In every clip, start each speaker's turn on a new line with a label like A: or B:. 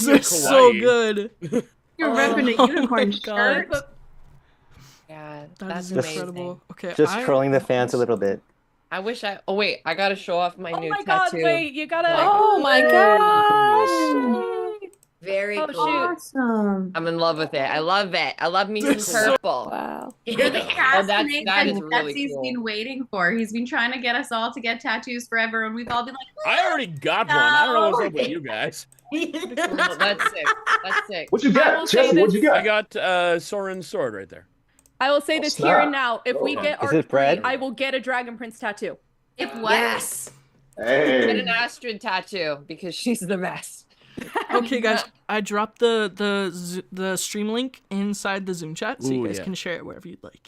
A: They're so good.
B: You're repping a unicorn shirt.
C: Yeah,
A: That's
C: amazing.
A: incredible. Okay,
D: Just trolling the fans a little bit.
C: I wish I. Oh wait, I gotta show off my new
E: my
C: tattoo.
E: God! Wait, you gotta.
F: Oh my gosh.
G: Very
E: Oh,
G: cool.
B: Awesome.
C: I'm in love with it. I love it. I love me some purple.
F: Wow.
G: You're the
C: that is really
H: Betsy's
C: cool.
H: been waiting for. He's been trying to get us all to get tattoos forever, and we've all been like,
I: I already got one. I don't know what's up with you guys.
C: Oh, that's sick. That's sick.
J: What'd you
E: I
J: get?
E: will say
J: Jesse, what'd you
I: I
J: get?
I: got Soren's sword right there.
E: I will say this here and now. If we get
D: Is
E: Art
D: it bread?
E: I will get a Dragon Prince tattoo.
H: if what?
G: Yes.
C: Get
J: Hey.
C: an Astrid tattoo because she's the best.
A: Okay, guys, I dropped the stream link inside the Zoom chat, so you
I: Ooh,
A: guys
I: yeah.
A: can share it wherever you'd like.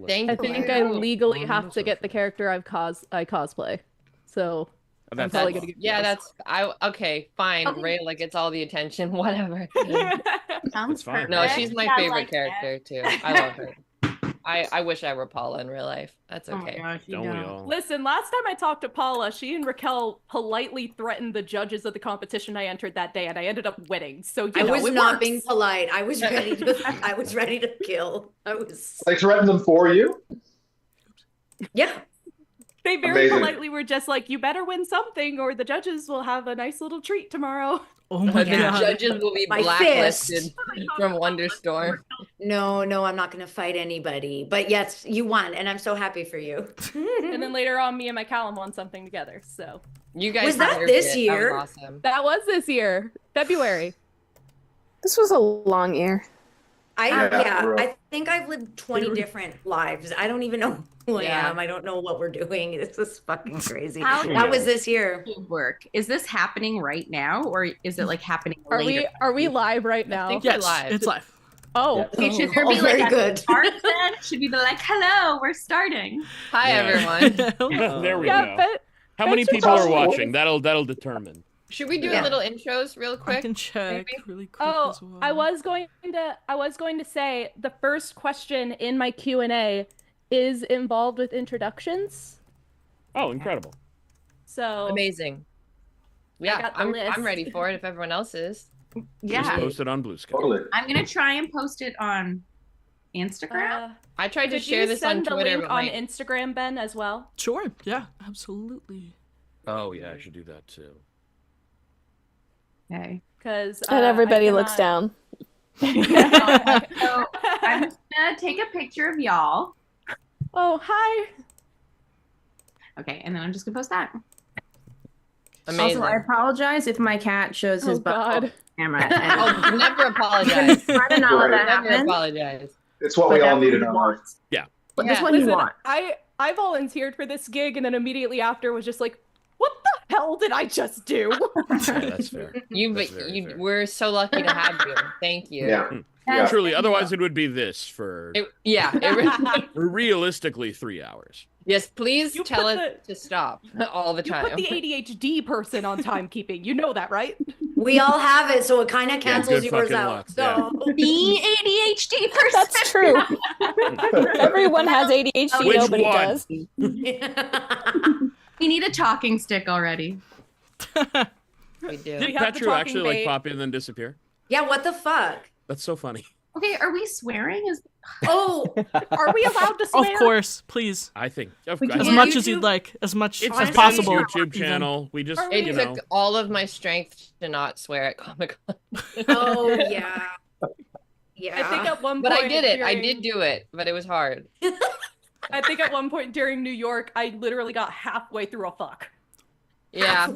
C: Thank
E: I
C: you.
E: think I legally have to get the character I cosplay. So I'm
I: That's
E: probably gonna get.
C: Yeah, that's okay. Fine. Rayla gets all the attention. Whatever.
H: Sounds
I: fine.
C: No,
H: perfect.
C: she's my
H: I
C: favorite
H: like that.
C: character too. I love her. I wish I were Paula in real life. That's
B: Oh my
C: okay.
B: gosh, you
I: Don't we
B: don't.
I: all?
E: Listen, last time I talked to Paula, she and Racquel politely threatened the judges of the competition I entered that day, and I ended up winning. So
G: I was
E: it
G: not
E: works.
G: being polite. I was ready to. I was ready to kill. I was.
J: They threatened them for you?
G: Yeah.
E: They very
J: Amazing.
E: politely were just like, "You better win something, or the judges will have a nice little treat tomorrow."
A: Oh my
C: The
A: god.
C: judges will be
G: My
C: blacklisted
G: fist.
C: from Wonderstorm.
G: No, I'm not gonna fight anybody. But yes, you won, and I'm so happy for you.
E: And then later on, me and my Callum won something together. So
C: You guys
G: Was that
C: deserved
G: this
C: it. That
G: year?
C: was awesome.
E: that was this year, February.
F: This was a long year.
G: Yeah,
J: for real.
G: I think I've lived 20 different lives. I don't even know who
C: Yeah.
G: I am. I don't know what we're doing. This is fucking crazy.
H: How
G: That was this year.
H: does it work? Is this happening right now, or is it like happening
E: Are
H: later?
E: we live right now?
C: think-
A: Yes,
C: live.
A: it's live.
E: Oh,
H: Okay, should there
G: Oh,
H: be like
G: very
H: a
G: good.
H: start then? Should we be like, hello, we're starting?
C: Hi
I: Yeah.
C: everyone.
I: There we
E: yeah,
I: go.
E: but
I: How many
E: thanks for
I: people are
J: calling.
I: watching? That'll determine.
C: Should we do
G: Yeah.
C: a little intros real
A: I
C: quick?
A: can check
C: maybe?
A: really quick
E: Oh,
A: as well.
E: I was going to say the first question in my Q&A is involved with introductions.
I: Oh, incredible.
E: So
C: Amazing. Yeah,
E: got the
C: I'm
E: list.
C: ready for it if everyone else is.
I: Just
H: Yeah,
I: post it on Blue Sky.
J: Totally.
H: I'm gonna try and post it on Instagram.
C: I tried to
E: could
C: share
E: you
C: this on
E: send the
C: Twitter,
E: link
C: but
E: on
C: my...
E: Instagram, Ben, as well?
A: Sure, yeah, absolutely.
I: Oh yeah, I should do that too.
H: Okay.
E: Because
F: And everybody looks down.
H: So I'm just gonna take a picture of y'all.
E: Oh, hi.
H: Okay, and then I'm just gonna post that.
C: Amazing.
B: Also, I apologize if my cat shows his
E: Oh,
B: butt on
E: God.
B: camera. And
C: Oh, never apologize.
B: I don't know how that
C: Never
B: happened.
C: apologize.
J: It's what
B: but
J: we all
B: that's
J: need in
B: what
J: our
B: he
J: lives.
B: wants.
I: Yeah.
B: But this
C: Yeah.
B: one you
E: Listen,
B: want.
E: I volunteered for this gig, and then immediately after was just like, what the hell did I just do?
I: Yeah, that's fair. That's very fair.
C: We're so lucky to have you. Thank you.
J: Yeah.
H: Yeah.
I: Truly, otherwise it would be this for
C: It really-
I: realistically 3 hours.
C: yes, please
E: You
C: tell
E: put
C: us to stop all the
E: You
C: time.
E: put the ADHD person on timekeeping. You know that, right?
G: We all have it, so it kind of cancels
I: good
G: yours
I: fucking
G: out.
I: luck,
G: So
H: The ADHD person.
F: That's true. Everyone has ADHD,
I: Which
F: nobody
I: one?
F: does.
H: We need a talking stick already.
C: We do.
I: Did
E: We have the
I: Petru
E: talking
I: actually like
E: bait.
I: pop in and then disappear?
G: yeah, what the fuck?
I: That's so funny.
H: Okay, are we swearing? Is
G: Oh,
E: Are we allowed to
A: Of
E: swear?
A: course, please.
I: I think
A: As
G: Yeah,
A: much as
G: YouTube-
A: you'd like, as much
I: it's
A: as
I: a
A: possible.
I: YouTube
A: even.
I: channel. We just,
E: Are we-
C: It
I: you
C: took
I: know.
C: all of my strength to not swear at Comic Con.
G: oh yeah, yeah.
E: I think at one
C: But
E: point
C: I did it. I
E: during-
C: did do it, but it was hard.
E: I think at one point during New York, I literally got halfway through a fuck.
C: Yeah.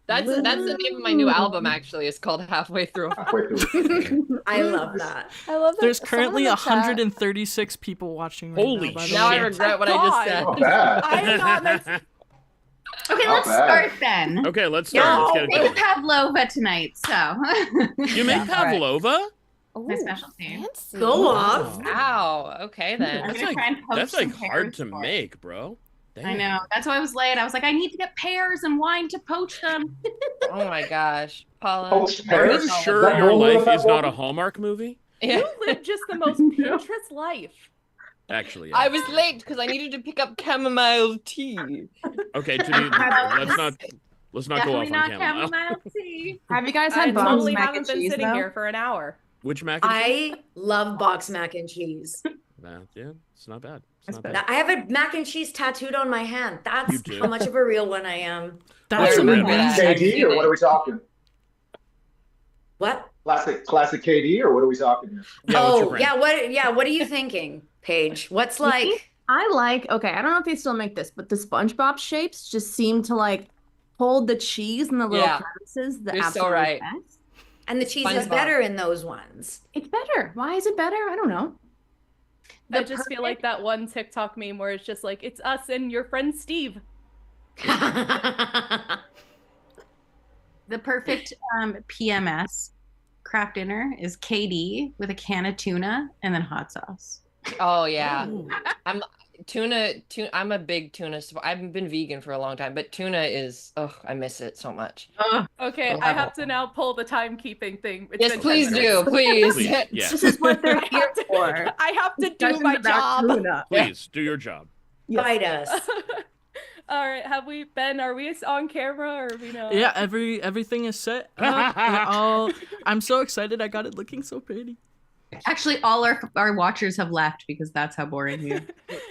C: That's the name of my new album actually. It's called Halfway Through.
J: Halfway through.
G: I love that.
F: I love that.
A: There's
F: someone
A: currently
F: in the chat-
A: 136 people watching right
I: Holy
A: now. by the
I: shit.
C: Now I
A: way.
C: regret what I
E: God.
C: just said.
J: Not bad.
E: I am not meant to-
H: Okay,
J: Not
H: let's
J: bad.
H: start then.
I: Okay, let's start. Let's
H: Make
I: get it
H: pavlova tonight, so.
I: going. You make pavlova?
H: My specialty.
F: Fancy.
G: Go off.
C: Wow. Okay
H: I'm
C: then.
I: That's
H: gonna
I: like,
H: try and post
I: that's like
H: some
I: hard
H: pairs
I: to
H: for it.
I: make, bro.
H: I
I: Damn.
H: know. That's why I was late. I was like, I need to get pears and wine to poach them.
C: Oh my gosh, Paula.
J: Poached
I: Are
J: pears?
I: you
J: Is
I: sure
J: that
I: your
J: normal
I: life
J: with that
I: is not a
J: woman?
I: Hallmark movie?
C: Yeah.
E: You live just the most Pinterest life.
I: Actually,
C: I
I: yeah.
C: was late because I needed to pick up chamomile tea.
I: Okay, let's not. Let's not go off
H: Definitely
I: on
H: not
I: chamomile.
H: chamomile tea.
B: Have you guys
E: I
B: had box
E: totally
B: mac
E: haven't
B: and
E: been
B: cheese
E: sitting
B: though?
E: here for an hour.
I: Which mac and cheese?
G: I love box mac and cheese.
I: Yeah, it's not bad. It's not bad.
G: Now, I have a mac and cheese tattooed on my hand. That's
I: You do.
G: how much of a real one I am.
A: That's
C: Very
A: amazing.
C: good.
J: KD, or what are we talking?
G: What?
J: Classic KD, or what are we talking here?
I: Yeah, what's your
G: Oh,
I: brand?
G: what are you thinking, Paige? What's like
B: I like, okay, I don't know if they still make this, but the SpongeBob shapes just seem to like hold the cheese and the little
C: Yeah.
B: crevices the
C: You're so
B: absolute
C: right.
B: best.
G: and the cheese is
C: SpongeBob.
G: better in those ones.
B: It's better. Why is it better? I don't know.
E: I
B: The
E: just feel like that one TikTok meme where it's just like, it's us and your friend Steve.
H: The perfect PMS craft dinner is KD with a can of tuna and then hot sauce.
C: Oh yeah.
A: Ooh.
C: I'm tuna. I'm a big tuna. I've been vegan for a long time, but tuna is. Oh, I miss it so much.
E: Okay,
C: Oh,
E: I have to now pull the timekeeping thing. It's
C: Yes,
E: been 10
C: please do.
E: minutes.
C: Please.
I: Please, yeah.
B: This is what they're
E: I
B: here
E: have to,
B: for.
E: I have to do
B: Discussions
E: my
B: about
E: job.
B: tuna.
I: Please do your job.
G: Bite us.
E: All right, have we been? Are we on camera or are we not?
A: Yeah, everything is set up. I'm so excited. I got it looking so pretty.
H: Actually, all our watchers have left because that's how boring we are.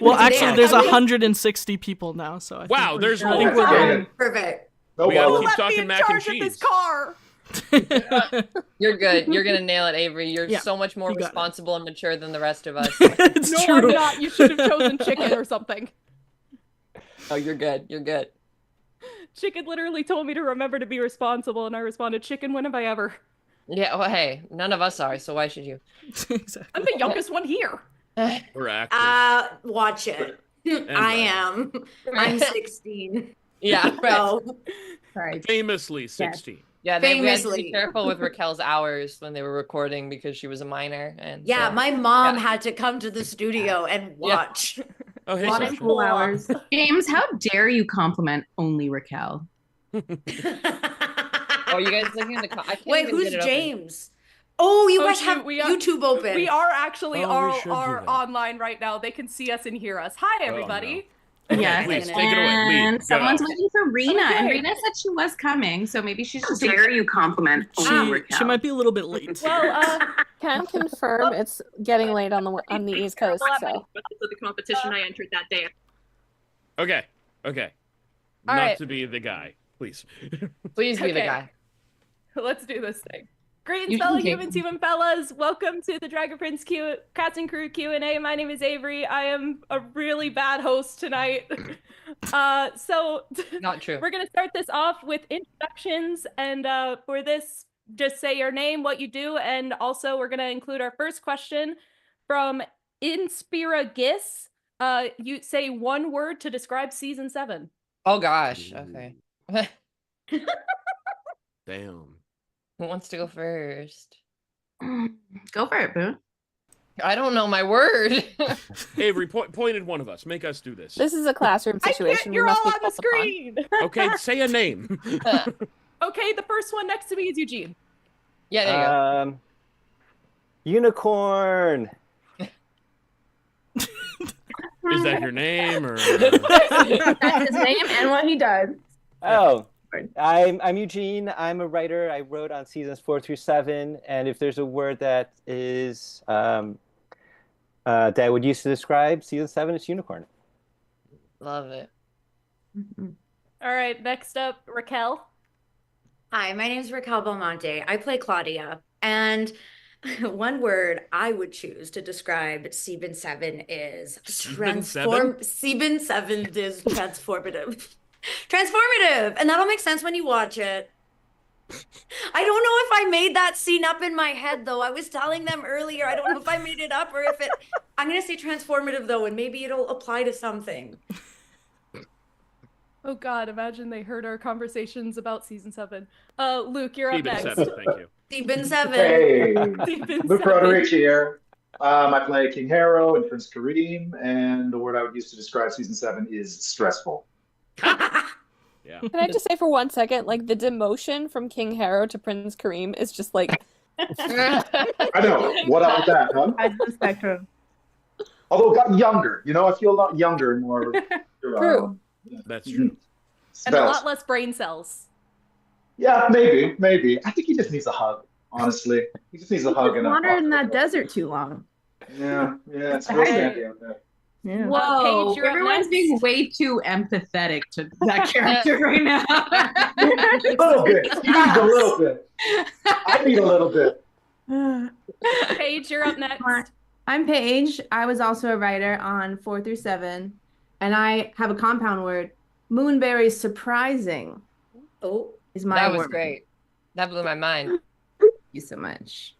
A: Well,
G: Today
A: actually,
G: I
A: there's
G: thought
A: 160 people now, so I think
I: Wow,
A: we're-
I: there's
A: I think
I: more.
A: we're
J: Okay.
G: Perfect.
J: No
I: We gotta
J: problem.
I: keep talking mac and cheese.
E: car.
A: good.
C: You're good. You're gonna nail it, Avery. You're
A: Yeah,
C: so much more
A: you got it.
C: responsible and mature than the rest of us.
A: It's
E: No,
A: true.
E: I'm not. You should have chosen chicken or something.
C: Oh, you're good. You're good.
E: Chicken literally told me to remember to be responsible, and I responded, "Chicken, when have I ever?"
C: Yeah. Well, hey, none of us are. So why should you?
A: Exactly.
E: I'm the youngest one here.
I: We're actors.
G: Watch it. I
I: right.
G: am. I'm 16.
C: Yeah. Right.
G: So
B: Sorry.
I: Famously 16.
C: Yeah. We had to
G: Famously.
C: be careful with Racquel's hours when they were recording because she was a minor. And
G: yeah,
C: so-
G: my mom
C: Yeah.
G: had to come to the studio and watch.
I: Oh, hey,
B: Lot of
I: Sasha.
B: cool hours.
H: James, how dare you compliment only Racquel?
C: Oh, you guys looking at the? I can't
G: Wait,
C: even
G: who's
C: get it open.
G: James? Oh, you
E: Oh,
G: guys
E: shoot,
G: have
E: we are-
G: YouTube open.
E: We are actually
I: Oh, we should do
E: are
I: that.
E: online right now. They can see us and hear us. Hi, everybody.
I: Okay,
H: Yes.
I: please
G: Wait a
I: take it away. Lead.
H: And
I: Get
H: someone's
I: off.
H: waiting for Rena, and
E: Okay.
H: Rena said she was coming, so maybe she's just
B: Dare you compliment
A: She might be a little bit late.
E: Well,
F: Can confirm it's getting late on the East Coast, so.
E: the competition I entered that day.
I: Okay. Okay.
C: All
I: Not
C: right.
I: to be the guy, please.
C: Please be the
E: Okay.
C: guy.
E: Let's do this thing. Greetings,
H: You
E: fellow
H: can take-
E: humans, human fellas. Welcome to the Dragon Prince Cast and Crew Q&A. My name is Avery. I am a really bad host tonight. So
C: Not true.
E: we're going to start this off with introductions. And for this, just say your name, what you do. And also we're going to include our first question from Inspira Gis. You say one word to describe season 7.
C: Oh gosh. Okay.
I: Damn.
C: Who wants to go first?
H: Go for it, Boone.
C: I don't know my word.
I: Avery, pointed one of us. Make us do this.
F: This is a classroom
E: I
F: situation.
E: can't,
F: We
E: you're all
F: must be
E: on the
F: called upon.
E: screen.
I: Okay, say a name.
E: Okay, the first one next to me is Eugene.
C: Yeah, there you go.
D: Unicorn.
I: Is that your name or?
B: That's his name and what he does.
D: Oh, I'm Eugene. I'm a writer. I wrote on seasons 4 through 7, and if there's a word that is that I would use to describe season 7, it's unicorn.
C: Love it.
E: All right, next up, Racquel.
G: Hi, my name is Racquel Belmonte. I play Claudia. And one word I would choose to describe season 7 is
I: Season 7?
G: Season 7 is transformative. Transformative. And that'll make sense when you watch it. I don't know if I made that scene up in my head, though. I was telling them earlier. I don't know if I made it up or if it. I'm going to say transformative, though, and maybe it'll apply to something.
E: Oh God, imagine they heard our conversations about season 7. Luke, you're up
I: Season
E: next.
I: 7, thank you.
G: Season 7.
J: Hey,
E: Season
J: Luc
E: 7.
J: Roderique here. I play King Harrow and Prince Kareem, and the word I would use to describe season 7 is stressful.
I: Yeah.
F: Can I just say for 1 second, like the demotion from King Harrow to Prince Kareem is just like
J: I know. What up with that, huh?
B: Sides of the spectrum.
J: Although it got younger. You know, I feel a lot younger and more.
F: True.
I: That's true.
E: And a lot less brain cells.
J: Yeah, maybe. I think he just needs a hug. Honestly, he just needs a hug and a
B: Wandered in that desert too long.
J: Yeah, it's real sandy out there.
B: Yeah.
H: Whoa,
E: Paige, you're up
H: everyone's
E: next.
H: being way too empathetic to that character right now.
J: A little bit. He needs a little bit. I need a little bit.
E: Paige, you're up next.
B: I'm Paige. I was also a writer on 4 through 7, and I have a compound word. Moonberry surprising.
G: Oh,
B: is my
C: That was
B: word.
C: great. That blew my mind.
B: Thank you so much.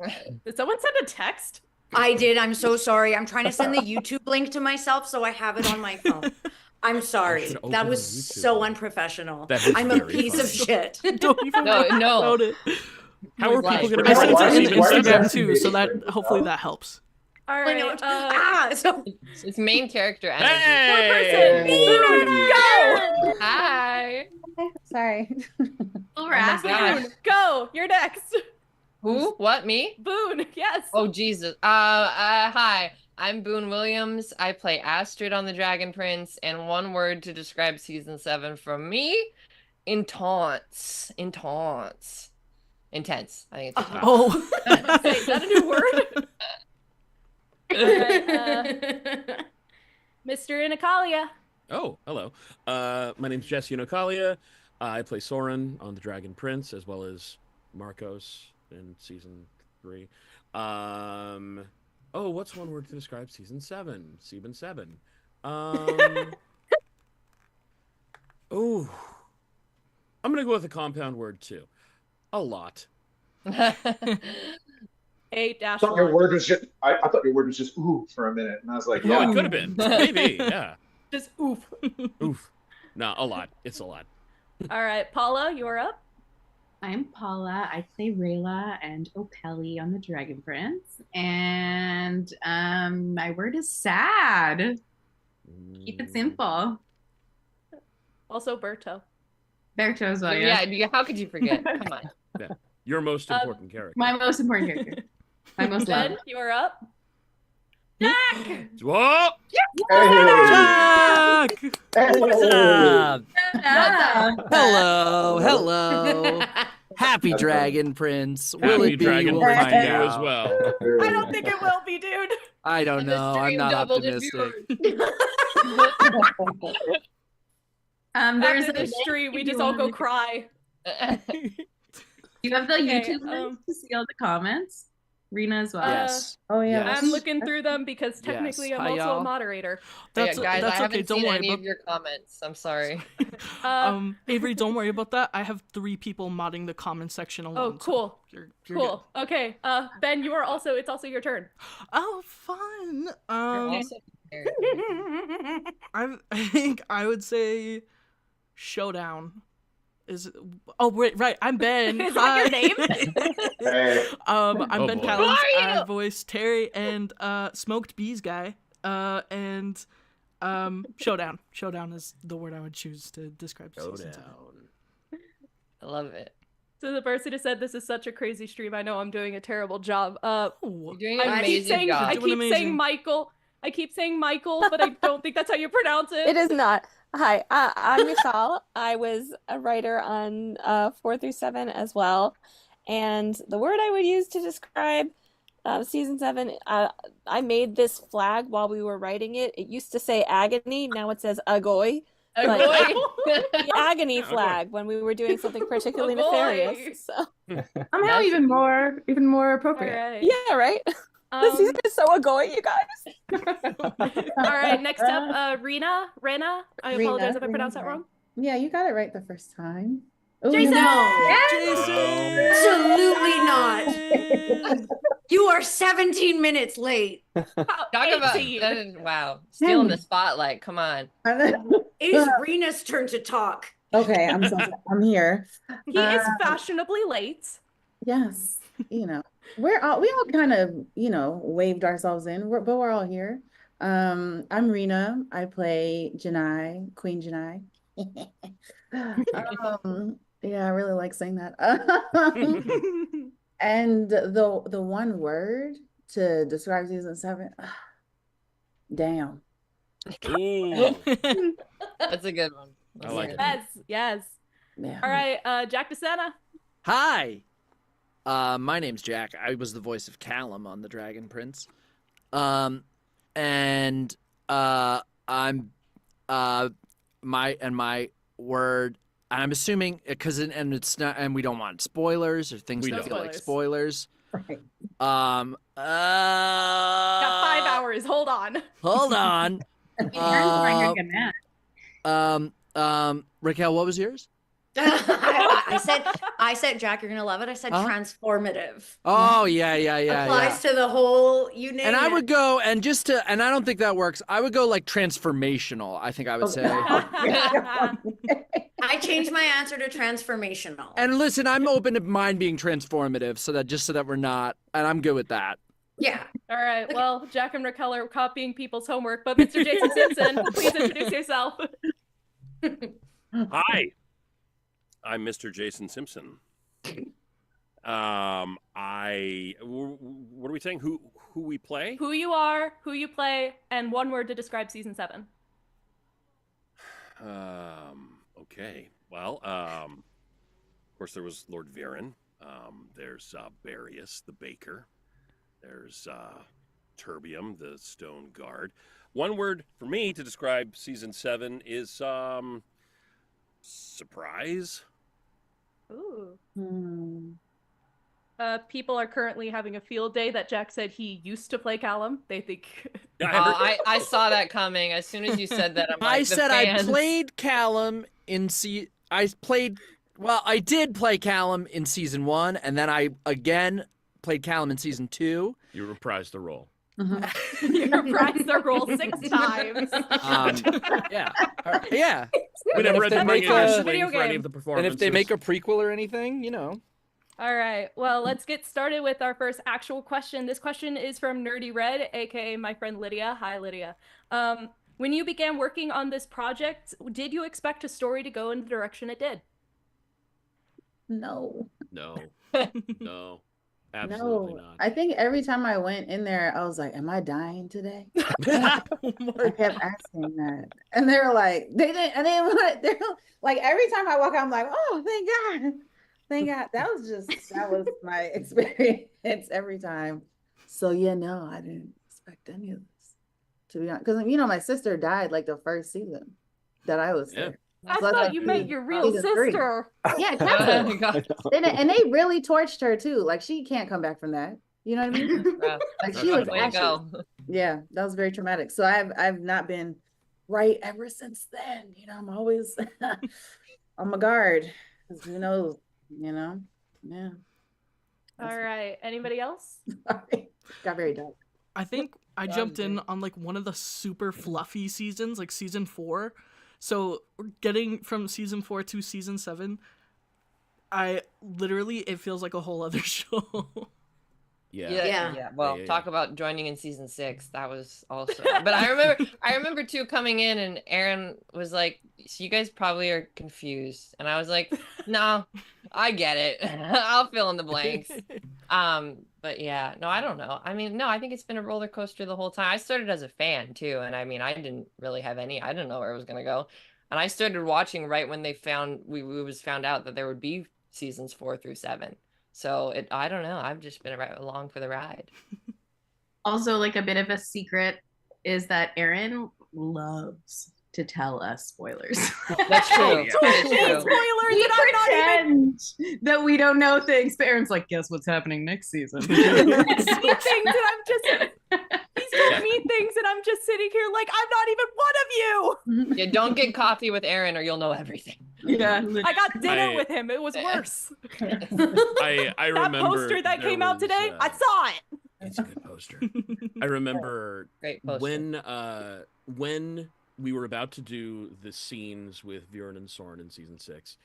E: Did someone send a text?
G: I did. I'm so sorry. I'm trying to send the YouTube link to myself so I have it on my phone. I'm sorry.
I: should open
G: That
I: the
G: was
I: YouTube
G: so
I: link.
G: unprofessional.
I: That is
G: I'm a
I: very
G: piece of
I: funny.
G: shit.
A: Don't even
C: No,
A: worry
C: no.
A: about it.
I: How are people going to
A: I
I: be
A: sent
J: Why
A: it
J: is-
A: in
J: why is
A: Instagram
J: that
A: too, so that
J: amazing?
A: hopefully that helps.
E: All
G: I know.
E: right.
G: So
C: It's main character energy.
I: Hey!
E: Go!
C: Hi.
K: Sorry.
H: We're asking.
C: gosh.
E: Boone, go. You're next.
C: Who? What? Me?
E: Boone, yes.
C: Oh Jesus. Hi. I'm Boone Williams. I play Astrid on The Dragon Prince, and one word to describe season 7 from me: intense. Intense. Intense. I think it's intense.
A: Oh.
E: Say, is that a new word? All right, Mr. Inocalla.
I: Oh, hello. My name's Jesse Jinocalla. I play Soren on The Dragon Prince, as well as Marcos in season 3. Oh, what's one word to describe season 7? Season 7. Oh, I'm gonna go with a compound word too. A lot.
J: I thought your word was just. I thought your word was just ooh for a minute, and I was like,
I: Oh,
J: yeah.
I: it could have been. Maybe. Yeah.
E: Just oof.
I: Oof. No, a lot. It's a lot.
E: All right, Paula, you're up.
H: I'm Paula. I play Rayla and Opelli on The Dragon Prince. And my word is sad. Keep it simple.
E: Also, Berto.
H: Berto as well,
C: Yeah, how could you forget? Come on.
I: Yeah. Your most important character.
H: My most important character. My most
E: Ben,
H: loved.
E: you're up. Jack!
I: Whoa!
A: Jack!
L: What's up?
H: What's
L: Hello. Happy Dragon Prince. Will
I: Happy
L: it be?
I: Dragon
L: We'll
I: Prince
L: find
I: to you
L: out.
I: as well.
E: I don't think it will be, dude.
L: I don't know. I'm not optimistic.
H: There's
E: After this stream, we just all go cry.
H: You have the
E: Okay,
H: YouTube link to see all the comments. Rena as well.
L: Yes.
K: Oh yeah.
L: Yes.
E: I'm looking through them because technically
L: Yes.
E: I'm
L: Hi,
E: also
L: y'all.
E: a moderator.
A: That's
C: yeah, guys,
A: that's
C: I
A: okay.
C: haven't
A: Don't
C: seen
A: worry
C: any
A: about.
C: of your comments. I'm sorry.
A: Avery, don't worry about that. I have 3 people modding the comment section alone.
E: Oh, cool.
A: So you're
E: Cool. Okay. Ben, you are also. It's also your turn.
A: good. Oh, fun.
C: You're also
A: I think I would say Showdown. Oh wait, right. I'm Ben.
E: Is that your name?
J: Hey.
A: I'm
I: Oh,
A: Ben
I: boy.
A: Callens.
C: Who are
A: I
C: you?
A: voice Terry and Smoked Bees guy. And Showdown. Showdown is the word I would choose to describe season 7.
C: I love it.
E: So the person who said this is such a crazy stream. I know I'm doing a terrible job.
A: Oh,
C: You're doing an
E: I keep
C: amazing
E: saying
C: job.
E: I
A: Doing
E: keep
A: amazing.
E: saying Michael. I keep saying Michael, but I don't think that's how you pronounce it.
F: It is not. Hi, I'm Michelle. I was a writer on 4 through 7 as well. And the word I would use to describe season 7, I made this flag while we were writing it. It used to say agony. Now it says agoy. The agony flag when we were doing something particularly nefarious. So.
B: Somehow even more appropriate.
E: All right.
F: Yeah, right? This season is so agoy, you guys.
E: All right, next up, Rena. I apologize if I pronounced that wrong.
K: Yeah, you got it right the first time. Ooh,
E: Jason!
G: Absolutely not. You are 17 minutes late.
C: Talk about wow, stealing the spotlight. Come on.
G: It is Rena's turn to talk.
K: Okay, I'm here.
E: He is fashionably late.
K: Yes, we all kind of waved ourselves in, but we're all here. I'm Rena. I play Janai, Queen Janai. Yeah, I really like saying that. And the one word to describe season 7, damn.
I: Ooh.
C: That's a good one.
I: I like it.
E: Yes.
K: Yeah.
E: All right, Jack DeSena.
L: Hi. My name's Jack. I was the voice of Callum on The Dragon Prince. I'm my word. I'm assuming because it's not, and we don't want spoilers or things that feel like spoilers.
K: Right.
E: Got 5 hours. Hold on.
L: Hold on. Racquel, what was yours?
G: I said, Jack, you're gonna love it. I said transformative.
L: Oh yeah.
G: Applies to the whole. You name
L: and I
G: it.
L: would go and I don't think that works. I would go like transformational. I think I would say.
G: I changed my answer to transformational.
L: And listen, I'm open to mine being transformative, so that we're not, and I'm good with that.
G: Yeah.
E: All right. Well, Jack and Racquel are copying people's homework, but Mr. Jason Simpson, please introduce yourself.
M: Hi, I'm Mr. Jason Simpson. What are we saying? Who we play?
E: Who you are, who you play, and one word to describe season 7.
M: Okay. Well, of course there was Lord Viren. There's Barius, the baker. There's Terbium, the stone guard. One word for me to describe season 7 is surprise.
E: Ooh. People are currently having a field day that Jack said he used to play Callum. They think.
C: I saw that coming as soon as you said that. I'm like,
L: I said I played Callum I did play Callum in season 1, and then I again played Callum in season 2.
I: You reprised the role.
E: You reprised the role 6 times.
L: Yeah.
I: We never had to bring in your
E: Video
I: swing for any
E: game.
I: of the performances.
L: And if they make a prequel or anything,
E: All right. Well, let's get started with our first actual question. This question is from Nerdy Red, aka my friend Lydia. Hi, Lydia. When you began working on this project, did you expect a story to go in the direction it did?
K: No.
I: No.
K: No.
I: Absolutely not.
K: I think every time I went in there, I was like, am I dying today? I kept asking that. And they were like, they're like, every time I walk out, I'm like, oh, thank God. Thank God. That was my experience every time. So yeah, no, I didn't expect any of this, to be honest. Because, my sister died like the first season that I was there.
E: I thought you meant your real sister.
K: Yeah, exactly. And they really torched her too. Like she can't come back from that. You know what I mean? Like she was actually, yeah, that was very traumatic. So I've not been right ever since then. I'm always on my guard. Because who knows? Yeah.
E: All right. Anybody else?
K: Got very dark.
A: I think I jumped in on like one of the super fluffy seasons, like season 4. So getting from season 4 to season 7, it feels like a whole other show.
C: Yeah. Well, talk about joining in season 6. That was also. But I remember too coming in, and Aaron was like, "So you guys probably are confused," and I was like, "No, I get it. I'll fill in the blanks." But yeah, no, I don't know. I mean, no, I think it's been a roller coaster the whole time. I started as a fan too, and I mean, I didn't really have any. I didn't know where it was gonna go, and I started watching right when they found out that there would be seasons 4 through 7. So I don't know. I've just been right along for the ride.
H: Also, like a bit of a secret is that Aaron loves to tell us spoilers.
C: That's true.
E: Spoilers, and I'm not even
H: that we don't know things. But Aaron's like, guess what's happening next season?
E: things, and I'm just he's told me things, and I'm just sitting here like I'm not even one of you.
C: Yeah, don't get coffee with Aaron, or you'll know everything.
H: Yeah,
E: I got dinner with him. It was worse.
I: I remember
E: that poster that came out today. I saw it.
I: It's a good poster. I remember
C: Great poster.
I: when we were about to do the scenes with Viren and Soren in season 6.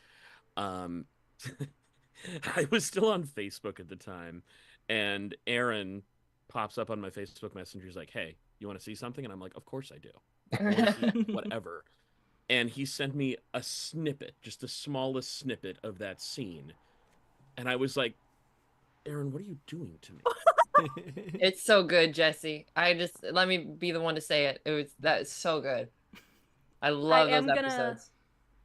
I: I was still on Facebook at the time, and Aaron pops up on my Facebook Messenger. He's like, "Hey, you want to see something?" And I'm like, "Of course I do. I wanna see whatever." And he sent me a snippet, just the smallest snippet of that scene, and I was like, "Aaron, what are you doing to me?"
C: It's so good, Jesse. Let me be the one to say it. That's so good. I love those episodes.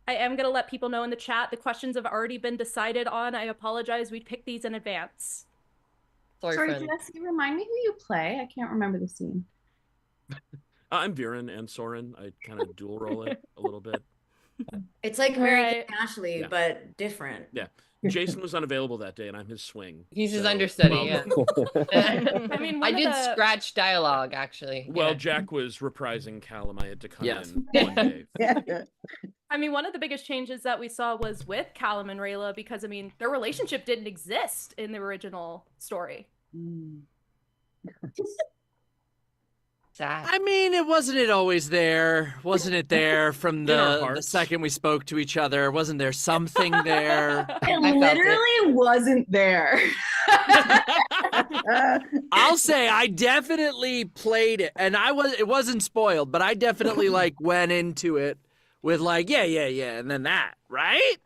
E: I am going to let people know in the chat the questions have already been decided on. I apologize. We picked these in advance.
H: Sorry, Jesse, remind me who you play. I can't remember the scene.
I: I'm Viren and Soren. I kind of dual roll it a little bit.
G: It's like Mary and Ashley, but different.
I: Yeah. Jason was unavailable that day, and I'm his swing.
C: He's his understudy,
E: I mean,
C: I did scratch dialogue, actually.
I: Well, Jack was reprising Callum. I had to come in one day.
E: I mean, one of the biggest changes that we saw was with Callum and Rayla, because, I mean, their relationship didn't exist in the original story.
C: Sad.
L: I mean, wasn't it always there? Wasn't it there from the second we spoke to each other? Wasn't there something there?
H: It literally wasn't there.
L: I'll say I definitely played it, and it wasn't spoiled, but I definitely went into it with yeah, and then that, right?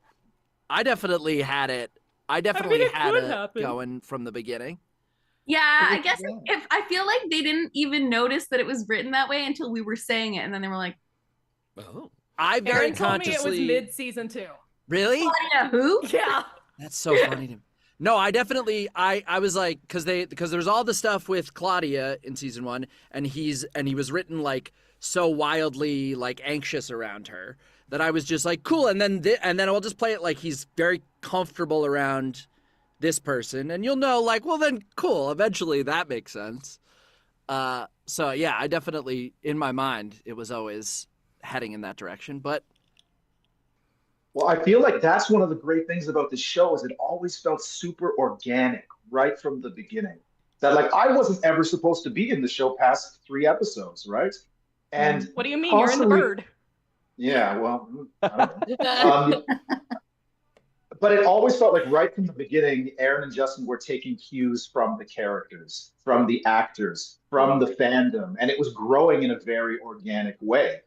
L: I definitely had it. I definitely had it going from the beginning.
H: Yeah, I guess if I feel like they didn't even notice that it was written that way until we were saying it, and then they were like,
I: "Oh."
L: I very
E: Aaron told me
L: consciously.
E: it was mid-season 2.
L: Really?
H: Claudia, who?
E: Yeah.
L: That's so funny to me. No, I definitely I was like, because there was all the stuff with Claudia in season 1, and he was written so wildly anxious around her that I was just like, cool, and then I'll just play it he's very comfortable around this person, and you'll know well then cool, eventually that makes sense. So yeah, I definitely, in my mind, it was always heading in that direction. But
J: well, I feel like that's one of the great things about the show is it always felt super organic right from the beginning. That I wasn't ever supposed to be in the show past 3 episodes, right? And
E: what do you mean? You're in the bird.
J: Yeah, well, I don't know. But it always felt like right from the beginning, Aaron and Justin were taking cues from the characters, from the actors, from the fandom, and it was growing in a very organic way,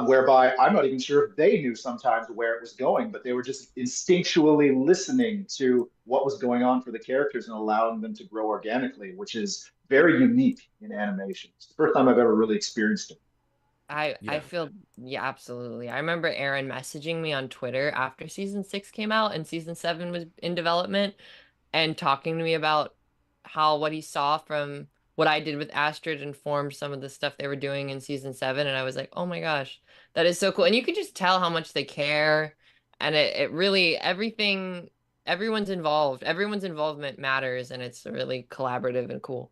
J: whereby I'm not even sure if they knew sometimes where it was going, but they were just instinctually listening to what was going on for the characters and allowing them to grow organically, which is very unique in animation. It's the first time I've ever really experienced it.
C: I feel, absolutely. I remember Aaron messaging me on Twitter after season 6 came out and season 7 was in development, and talking to me about what he saw from what I did with Astrid informed some of the stuff they were doing in season 7, and I was like, oh my gosh, that is so cool. And you could just tell how much they care, and it really, everyone's involved. Everyone's involvement matters, and it's really collaborative and cool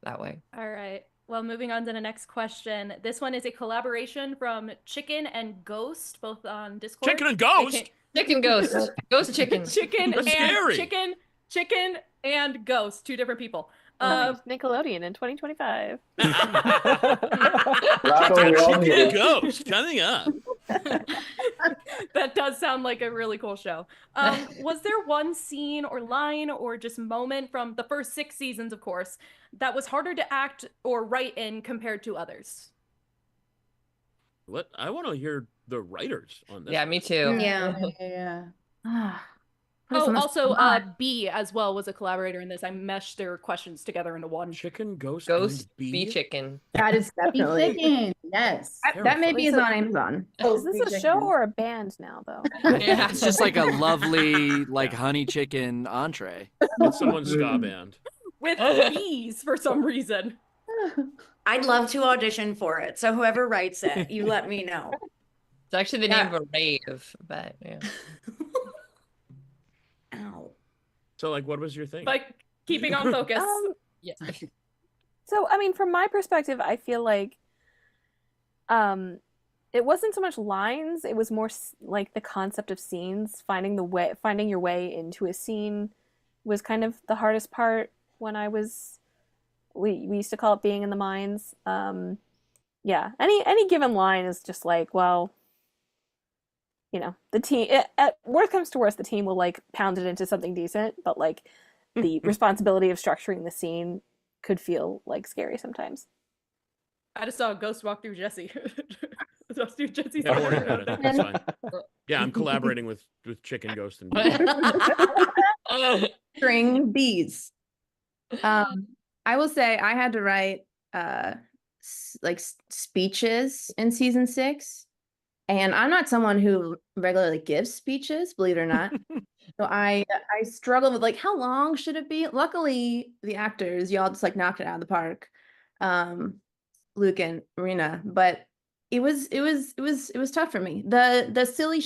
C: that way.
E: All right. Well, moving on to the next question. This one is a collaboration from Chicken and Ghost, both on Discord.
I: Chicken and Ghost?
C: Chicken Ghost. Ghost Chicken.
E: Chicken
I: That's
E: and
I: scary.
E: Chicken and Ghost, 2 different people.
F: Nickelodeon in 2025.
I: Chicken and Ghost coming up.
E: That does sound like a really cool show. Was there one scene or line or just moment from the first 6 seasons, of course, that was harder to act or write in compared to others?
I: I want to hear the writers on this.
C: Yeah, me too.
K: Yeah.
E: Oh, also, B as well was a collaborator in this. I meshed their questions together into one.
I: Chicken, Ghost,
C: Bee Chicken.
B: That is definitely
K: Chicken. Yes.
B: that maybe is on Amazon.
F: Is this a show or a band now, though?
C: Yeah.
L: It's just a lovely honey chicken entree.
I: It's someone's ska band.
E: With bees for some reason.
G: I'd love to audition for it. So whoever writes it, you let me know.
C: It's actually the name of a rave, but yeah.
G: Ow.
I: So, what was your thing?
E: But keeping on focus.
C: Yeah.
F: So, I mean, from my perspective, I feel like it wasn't so much lines, it was more the concept of scenes. Finding your way into a scene was kind of the hardest part when I was, we used to call it being in the mines. Yeah, any given line is just well, the team, at worst comes to worst, the team will pound it into something decent, but the responsibility of structuring the scene could feel scary sometimes.
E: I just saw a ghost walk through Jesse. Jesse's
I: Don't worry about it. That's fine. Yeah, I'm collaborating with Chicken, Ghost, and
B: string bees. I will say I had to write speeches in season 6, And I'm not someone who regularly gives speeches, believe it or not. So I struggle with like how long should it be? Luckily, the actors, y'all just like knocked it out of the park. Luc and Rena, but it was tough for me. The silly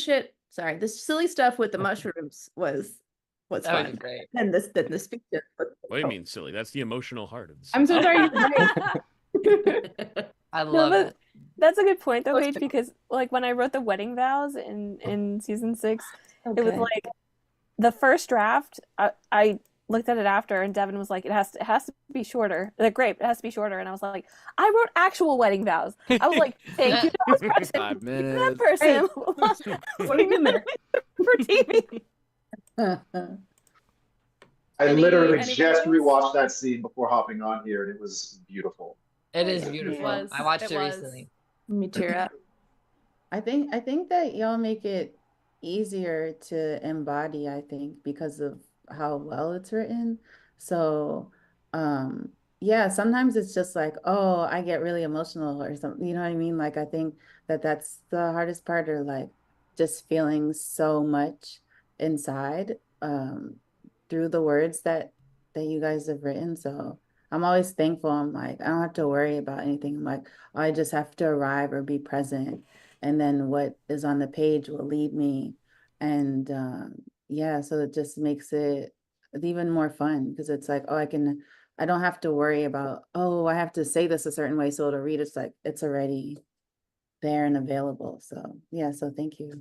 B: stuff with the mushrooms was
C: That
B: fun.
C: was great.
B: And the speeches.
I: What do you mean silly? That's the emotional heart of the
B: I'm so sorry.
C: I love it.
F: That's a good point though, Paige, because like when I wrote the wedding vows in season 6, it was like the first draft. I looked at it after, and Devin was like, "It has to be shorter." They're great. It has to be shorter, and I was like, "I wrote actual wedding vows." I was like, "Thank you to this person,
L: 5 minutes.
F: that person,
B: What are you doing there?
F: for TV."
J: I literally
E: any
J: just
E: others?
J: rewatched that scene before hopping on here, and it was beautiful.
C: It is beautiful.
E: was.
C: I watched
E: It
C: it
E: was.
C: recently.
B: Me tear up.
K: I think that y'all make it easier to embody, I think, because of how well it's written. So, yeah, sometimes it's just like, oh, I get really emotional or something, you know what I mean? Like, I think that that's the hardest part, or like just feeling so much inside, through the words that you guys have written. So I'm always thankful. I'm like, I don't have to worry about anything. I'm like, I just have to arrive or be present. And then what is on the page will lead me. And yeah, so it just makes it even more fun, because it's like, oh, I don't have to worry about, oh, I have to say this a certain way so it'll read. It's like, it's already there and available. So yeah, so thank you.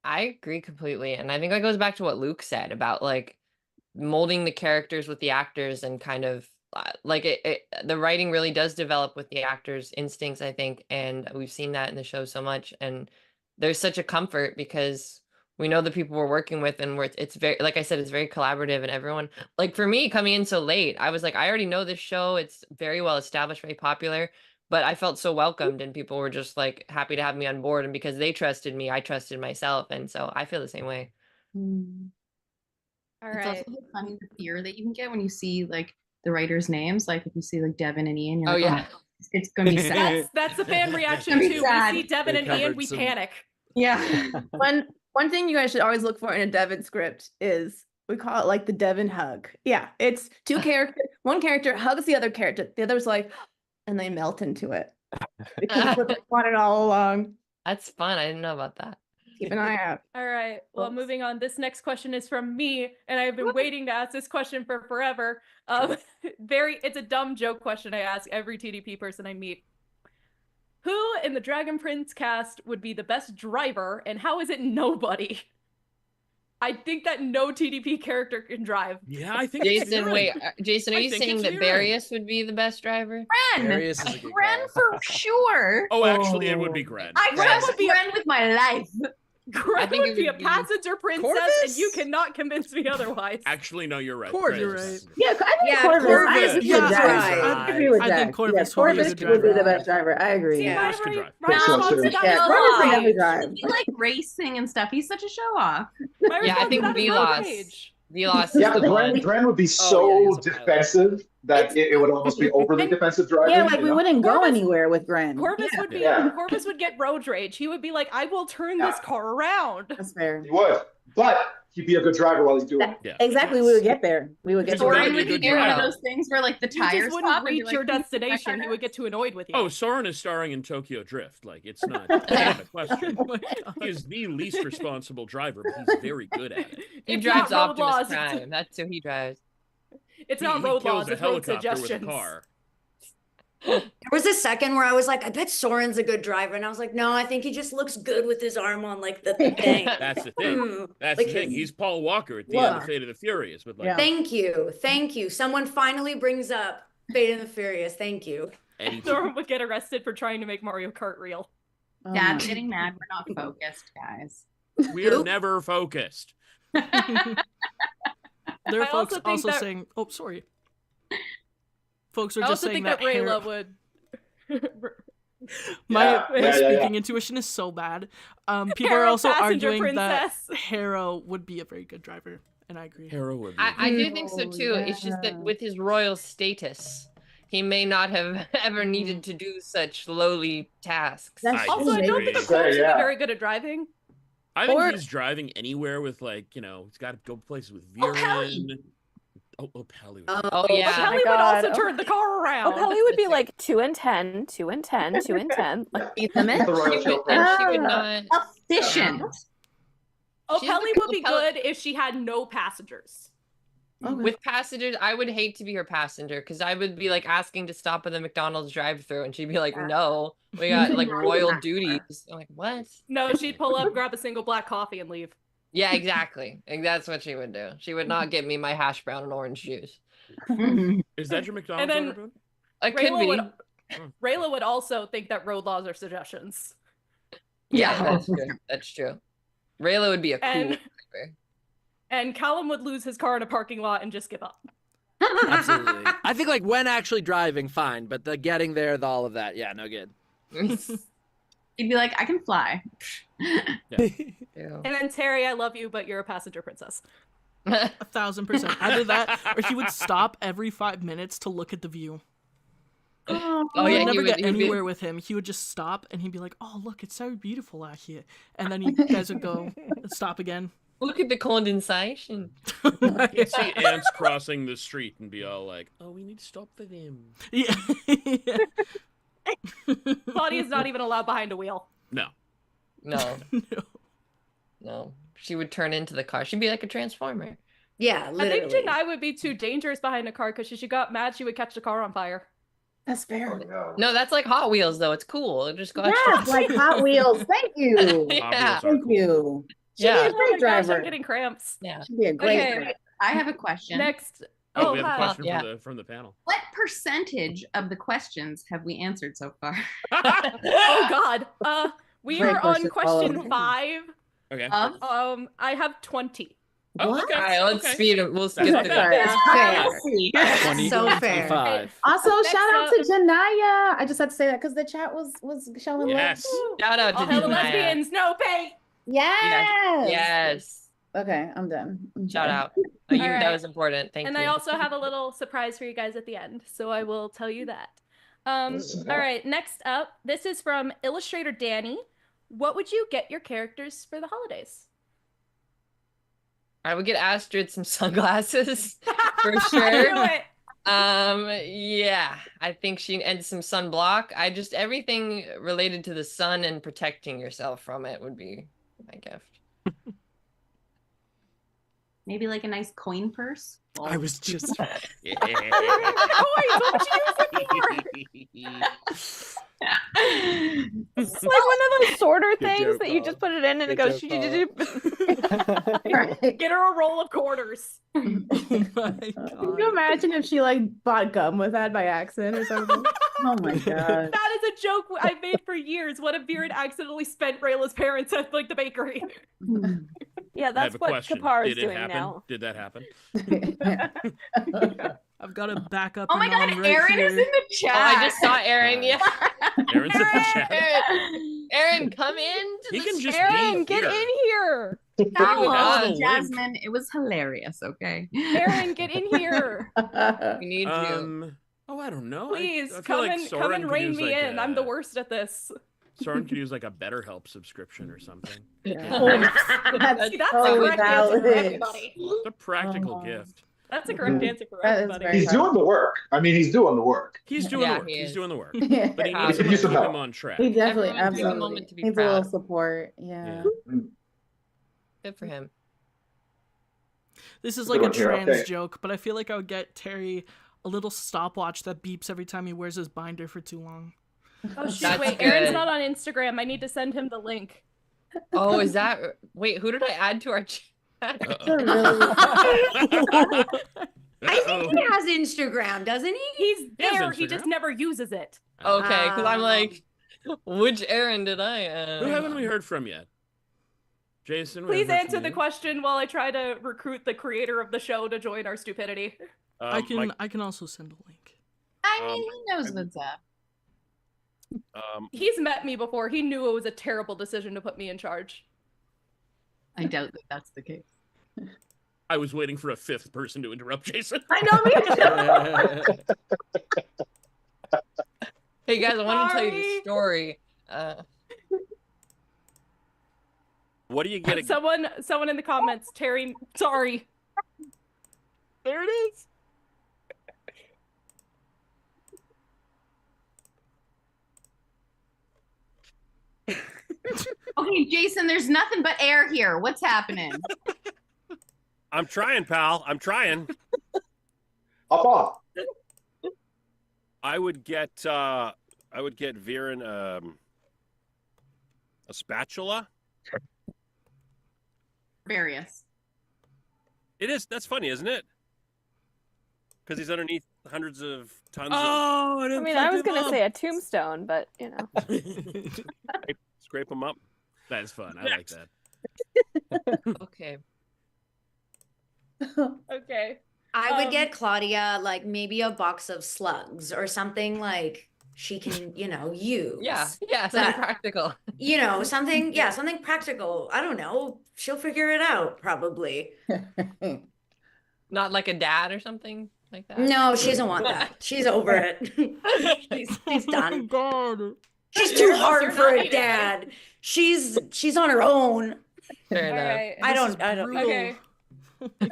C: I agree completely. And I think that goes back to what Luke said about like molding the characters with the actors, and kind of like the writing really does develop with the actors' instincts, I think. And we've seen that in the show so much. And there's such a comfort because we know the people we're working with, and it's very, like I said, it's very collaborative, and everyone, like for me coming in so late, I was like, I already know this show. It's very well established, very popular, but I felt so welcomed, and people were just like happy to have me on board. And because they trusted me, I trusted myself. And so I feel the same way.
E: All
H: It's
E: right.
H: also the funny fear that you can get when you see like the writers' names. Like if you see like Devin and Ian, you're
C: Oh
H: like,
C: yeah.
H: it's gonna be sad.
E: That's the fan reaction
H: It's gonna
E: too.
H: be
E: We
H: sad.
E: see Devin
L: They
E: and Ian,
L: covered
E: we
L: some-
E: panic.
H: Yeah.
B: One thing you guys should always look for in a Devin script is, we call it like the Devin hug. Yeah, it's two characters. One character hugs the other character. The other's like, and they melt into it. Because it's what they wanted all along.
C: That's fun. I didn't know about that.
B: Keep an eye out.
E: All right. Well,
B: Oops.
E: moving on. This next question is from me, and I've been waiting to ask this question for forever. It's a dumb joke question I ask every TDP person I meet. Who in the Dragon Prince cast would be the best driver, and how is it nobody? I think that no TDP character can drive.
I: Yeah, I think
C: Jason, wait, Jason, are
I: I
C: you
I: think
C: saying
I: it's
C: that
I: Aaron.
C: Various would be the best driver?
L: Darius is a good
H: Gren
L: call.
H: for sure.
I: Oh, actually, it would be Gren.
H: I
C: Gren
H: trust
E: would be
H: Gren with my life.
E: Gren
C: think
E: would
C: it
E: be a
C: would be
E: passenger princess,
L: Corvus?
E: and you cannot convince me otherwise.
I: Actually, no, you're right.
L: Corvus.
I: Gren
A: You're
I: is-
B: Yeah, I think
G: Yeah,
B: Corvus.
G: Corvus
B: I
G: is
B: agree
A: good
B: with Jack.
A: driver.
B: I agree with
A: I
B: Jack.
A: think Corvus
B: Yeah,
A: would be a
B: Corvus
A: good
B: would be the
A: driver.
B: best driver. I agree.
E: See,
G: Yeah.
E: why
I: Corvus could drive.
E: my
J: Yeah, so
E: response to
J: too.
E: that
B: Yeah,
E: is
B: Corvus
E: why?
B: can definitely drive.
H: He like racing and stuff. He's such a show off.
E: My
C: Yeah, I
E: response
C: think
E: to that is
C: Velas.
E: Paige.
C: Velas is
J: Yeah,
C: the
J: but
C: one.
J: Gren would be
L: yeah,
J: so
L: he's a pilot.
J: defensive that it would almost be overly
E: And-
J: defensive driving.
B: Yeah, like
J: you
B: we
J: know?
B: wouldn't go
E: Corvus-
B: anywhere with Gren.
E: Corvus
H: Yeah.
E: would be
J: Yeah.
E: Corvus would get road rage. He would be like, I will turn
J: Yeah.
E: this car around.
B: That's fair.
J: He would, but he'd be a good driver while he's doing it.
I: Yeah.
B: Exactly, we would get there. We would get
I: He's a
B: there.
I: very
H: Soren would
I: good
H: be one of
C: driver.
H: those things where like the
E: You
H: tires
E: just wouldn't
H: stop and be
E: reach
H: like,
E: your
H: "Hmm, my
E: destination.
H: car
E: He would get too annoyed with you.
I: Oh, Soren is starring in Tokyo Drift. Like, it's not a question.
A: Oh my God.
I: He is the least responsible driver, but he's very good at it.
C: He
E: It's
C: drives
E: not road
C: Optimus
E: laws.
C: Prime. That's who he drives.
E: It's
I: He-
E: not
I: he
E: road
I: kills
E: laws.
I: a
E: It's road
I: helicopter with a
E: suggestions.
I: car.
G: There was a second where I was like, I bet Soren's a good driver. And I was like, no, I think he just looks good with his arm on like the thing.
I: That's the thing.
G: Hmm.
I: That's
G: Like
I: the thing.
G: his-
I: He's Paul Walker at the end of
G: Yeah.
I: Fate of the Furious. With like,
B: Yeah.
G: Thank you. Thank you. Someone finally brings up Fate and the Furious. Thank you.
I: Eddie-
E: Soren would get arrested for trying to make Mario Kart real.
B: Oh
H: Dad's
B: my-
H: getting mad. We're not focused, guys.
I: we are never focused.
A: There are
E: I
A: folks
E: also think
A: also
E: that-
A: saying, "Oh, sorry." Folks are
E: I
A: just
E: also
A: saying
E: think that
A: hair-
E: Rayla would.
A: My
J: Yeah,
A: speaking
J: yeah.
A: intuition is so bad. People are
E: Hera,
A: also
E: passenger
A: arguing that
E: princess.
A: Harrow would be a very good driver, and I agree.
I: Hero would be.
C: I do think so
B: Oh,
C: too. It's just that
B: yeah.
C: with his royal status, he may not have ever needed to do such lowly tasks.
K: That's
E: Also, I don't think a
J: Say,
E: coach would
J: yeah.
E: be very good at driving.
I: I think
K: Or-
I: he's driving anywhere with like, you know, he's got to go places with
E: Pelly.
I: Viren. Oh, Pelly.
C: Oh yeah.
E: Kelly would
F: God.
E: also turn the car around.
F: Kelly would be like 2 and 10, 2 and 10, 2 and 10. Like,
B: Speed limit.
J: The road
C: She would,
J: chauffeur.
C: and she would not.
H: Efficient.
C: She's the
E: O'Pelly would be
C: O'Pelly-
E: good if she had no passengers.
K: Okay.
C: With passengers, I would hate to be her passenger because I would be like asking to stop at the McDonald's drive-thru, and she'd be like, "No, we got like royal duties." I'm like, "What?"
E: No, she'd pull up, grab a single black coffee, and leave.
C: Yeah, exactly. And that's what she would do. She would not get me my hash brown and orange juice.
I: Is that your McDonald's
E: then-
I: order, Boone?
C: It could be.
E: Rayla would also think that road laws are suggestions.
C: Yeah, that's true. That's true. Rayla would be a cool
E: And-
C: driver.
E: And Callum would lose his car in a parking lot and just give up.
L: Absolutely. I think like when actually driving, fine, but the getting there, all of that, yeah, no good.
H: He'd be like, I can fly.
C: Yeah.
E: And then Terry, I love you, but you're a passenger princess.
A: 1,000%. Either that, or he would stop every 5 minutes to look at the view.
C: Oh
A: I
C: yeah,
A: would never get
C: he'd be-
A: anywhere with him. He would just stop and he'd be like, "Oh, look, it's so beautiful out here." And then you guys would go stop again.
C: Look at the condensation.
I: You'd see ants crossing the street and be all like, "Oh, we need to stop for them."
A: Yeah.
E: Claudia's not even allowed behind a wheel.
I: No.
C: No,
A: No.
C: no. She would turn into the car. She'd be like a transformer.
G: Yeah,
E: I
G: literally.
E: think Janai would be too dangerous behind a car because if she got mad, she would catch the car on fire.
K: That's fair.
C: No, that's like Hot Wheels though. It's cool. It just go
K: Yeah, like Hot Wheels. Thank you.
C: Yeah.
K: Thank you. She'd
C: Yeah.
K: be a
E: Oh
K: great
E: my gosh,
K: driver.
E: I'm getting cramps.
C: Yeah.
K: She'd be a great
E: Okay.
K: driver.
H: I have a question.
E: Next.
I: Oh, we have a
E: hi.
I: question
C: Yeah.
I: from the panel.
H: What percentage of the questions have we answered so far?
E: Oh God. We
K: Great
E: are on
K: question, all of
E: question
K: them.
E: 5.
I: Okay.
E: I have 20.
I: Oh,
K: What?
I: okay.
C: All right, let's
I: Okay.
C: speed it. We'll skip
I: That's
C: it.
K: fair.
G: Fair.
L: 20,
G: So fair.
L: 25.
K: Also,
E: Next
K: shout out
E: up-
K: to Janaya. I just had to say that because the chat was showing
I: Yes.
K: love.
C: Shout out to
E: All hella
C: Janaya.
E: lesbians, no pay.
K: Yes.
C: Yes.
K: Okay, I'm done. I'm
C: Shout
K: done.
C: out. Oh, you,
E: All
C: That
E: right.
C: was important. Thank
E: And
C: you.
E: I also have a little surprise for you guys at the end, so I will tell you that.
J: Listen
E: All
J: up.
E: right, next up, this is from illustrator Danny. What would you get your characters for the holidays?
C: I would get Astrid some sunglasses for
E: I
C: sure.
E: knew it.
C: Yeah, I think she and some sunblock. Everything related to the sun and protecting yourself from it would be my gift.
H: Maybe like a nice coin purse.
L: I was just.
I: Yeah.
E: Coins, what would you use it for?
F: It's like one of those sorter
L: Good
F: things
L: joke,
F: that you
L: Paul.
F: just put it in and it
L: Good
F: goes.
L: joke,
K: Right.
E: Get her a roll of quarters.
A: Oh my
K: Can
A: God.
K: you imagine if she like bought gum with that by accident or something? Oh my god.
E: That is a joke I've made for years. What if Viren accidentally spent Rayla's parents at like the bakery?
F: Yeah,
I: I
F: that's
I: have a
F: what
I: question.
F: Kapar is
I: Did it
F: doing
I: happen?
F: now.
I: Did that happen?
A: I've got to back up.
H: Oh my
A: your
H: god,
A: mom right
H: Aaron
A: here.
H: is in the chat.
C: Oh, I just saw Aaron. Yeah,
I: Aaron's in the chat.
C: Aaron, come in. To
I: He
C: the
I: can just
F: Aaron,
I: be
F: get
I: here.
F: in here.
C: Oh,
I: the link.
H: Jasmine, it was hilarious, okay?
E: Aaron, get in here.
C: We need you.
I: Oh, I don't know.
E: Please,
I: I feel
E: come
I: like
E: and come
I: Soren
E: and
I: could
E: rein
I: use,
E: me
I: like,
E: in. I'm the worst at this.
I: Soren could use like a BetterHelp subscription or something.
K: That's
E: See, that's
K: totally
E: the correct answer for
K: valid.
E: everybody.
I: It's a practical
K: Oh.
I: gift.
E: That's a correct answer for
K: That is
E: everybody.
K: very
J: He's doing the work. I mean, he's doing the work.
I: He's doing
C: Yeah,
I: the work.
C: he
I: He's
C: is.
I: doing the work.
K: Yeah.
I: But he
C: He
I: needs
C: could
I: someone to
J: use some
I: keep
J: help.
I: him on track.
K: He definitely
C: Everyone take a
K: absolutely
C: moment to be
K: needs a little
C: proud.
K: support. Yeah.
C: Good for him.
A: This is
J: Good
A: like a
J: one here,
A: trans
J: okay.
A: joke, but I feel like I would get Terry a little stopwatch that beeps every time he wears his binder for too long.
E: Oh shoot!
C: That's
E: Wait, Aaron's
C: good.
E: not on Instagram. I need to send him the link.
C: Oh, is that? Wait, who did I add to our chat?
K: That's a really-
G: I think he has Instagram, doesn't he?
E: He's
I: He has
E: there. He just
I: Instagram.
E: never uses it.
C: Okay, because I'm
G: Oh.
C: like, which Aaron did I add?
I: Who haven't we heard from yet? Jason, we
E: Please
I: haven't heard
E: answer
I: from
E: the
I: you.
E: question while I try to recruit the creator of the show to join our stupidity.
A: I can
I: Mike,
A: I can also send a link.
H: I mean, he knows what's up.
E: He's met me before. He knew it was a terrible decision to put me in charge.
H: I doubt that that's the case.
I: I was waiting for a fifth person to interrupt Jason.
E: I know me too.
C: Hey guys, I wanted to tell you
E: Sorry.
C: the story.
M: What do you get?
E: Someone in the comments, Terry, sorry.
A: There it is.
H: Okay, Jason, there's nothing but air here. What's happening?
M: I'm trying, pal. I'm trying.
J: Up.
M: I would get Viren a spatula.
H: Various.
M: It is. That's funny, isn't it? Because he's underneath hundreds of tons.
A: Oh,
F: I mean, I was gonna say a tombstone, but you know.
M: Scrape them up.
I: That's fun. I like that.
C: Okay.
E: Okay.
G: I would get Claudia like maybe a box of slugs or something like she can, use.
C: Yeah, something
G: That-
C: practical.
G: Something practical. I don't know. She'll figure it out probably.
C: Not like a dad or something like that.
G: No, she doesn't want that. She's over it. she's done.
A: God.
G: She's too hard for a dad. She's on her own.
C: Fair
E: All
C: enough.
E: right.
G: I don't.
E: Okay.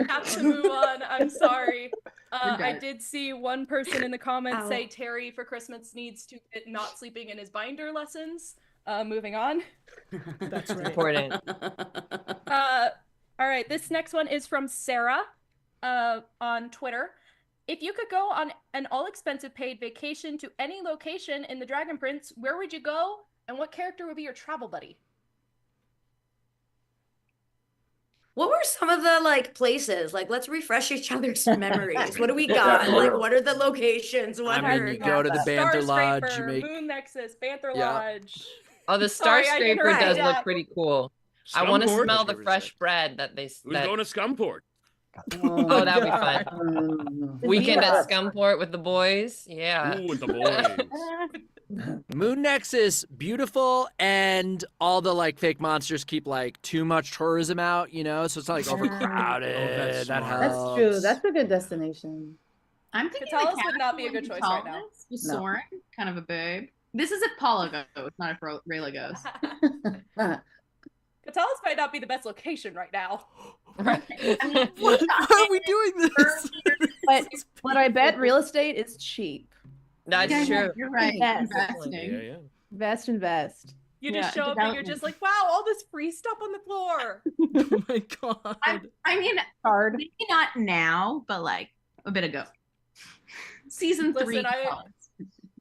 E: Have to move on. I'm sorry. I
H: good.
E: did see one person in the comments
G: Ow.
E: say Terry for Christmas needs to get not sleeping in his binder lessons. Moving on.
A: That's right.
C: Important.
E: All right. This next one is from Sarah on Twitter. If you could go on an all-expensive paid vacation to any location in the Dragon Prince, where would you go, and what character would be your travel buddy?
G: What were some of the places? Let's refresh each other's memories. What do we got? What are the locations? What
L: I mean,
G: are
L: you go to the Banther Lodge, you
E: Starscraper,
L: make
E: Moon Nexus, Banther
L: Yeah.
E: Lodge.
C: Oh, the
E: Sorry, I didn't
C: Starscraper
E: write
C: does
E: it
C: look
E: down.
C: pretty cool. I want to
I: Scumport?
C: smell the
I: Starscraper's
C: fresh
I: sick.
C: bread that they.
I: Who's
C: That...
I: going to Scumport?
C: Oh, that would be fun.
K: Mm.
C: Weekend at Scumport with the boys. Yeah.
I: Ooh, with the boys.
L: Moon Nexus, beautiful, and all the fake monsters keep too much tourism out, so it's not overcrowded.
I: Oh, that's
L: that
I: smart.
L: helps.
K: That's true. That's a good destination.
H: I'm thinking
E: Katalis
H: the
E: would not be a
H: castle
E: good
H: in
E: choice right now.
H: Katalis with
K: No.
H: Soren, kind of a babe. This is if Paula goes, not if Rayla goes.
E: Katalis might not be the best location right now.
L: Why are we doing this?
B: But I bet real estate is cheap.
C: That's
H: Yeah,
C: true.
H: You're right.
B: Yes.
H: Investing.
I: Yeah.
B: Invest.
E: You just
H: Yeah,
E: show up and you're just like, wow, all this free stuff on the floor.
A: Oh my god.
H: I mean,
B: Card.
H: maybe not now, but a bit ago. Season 3.
E: Listen,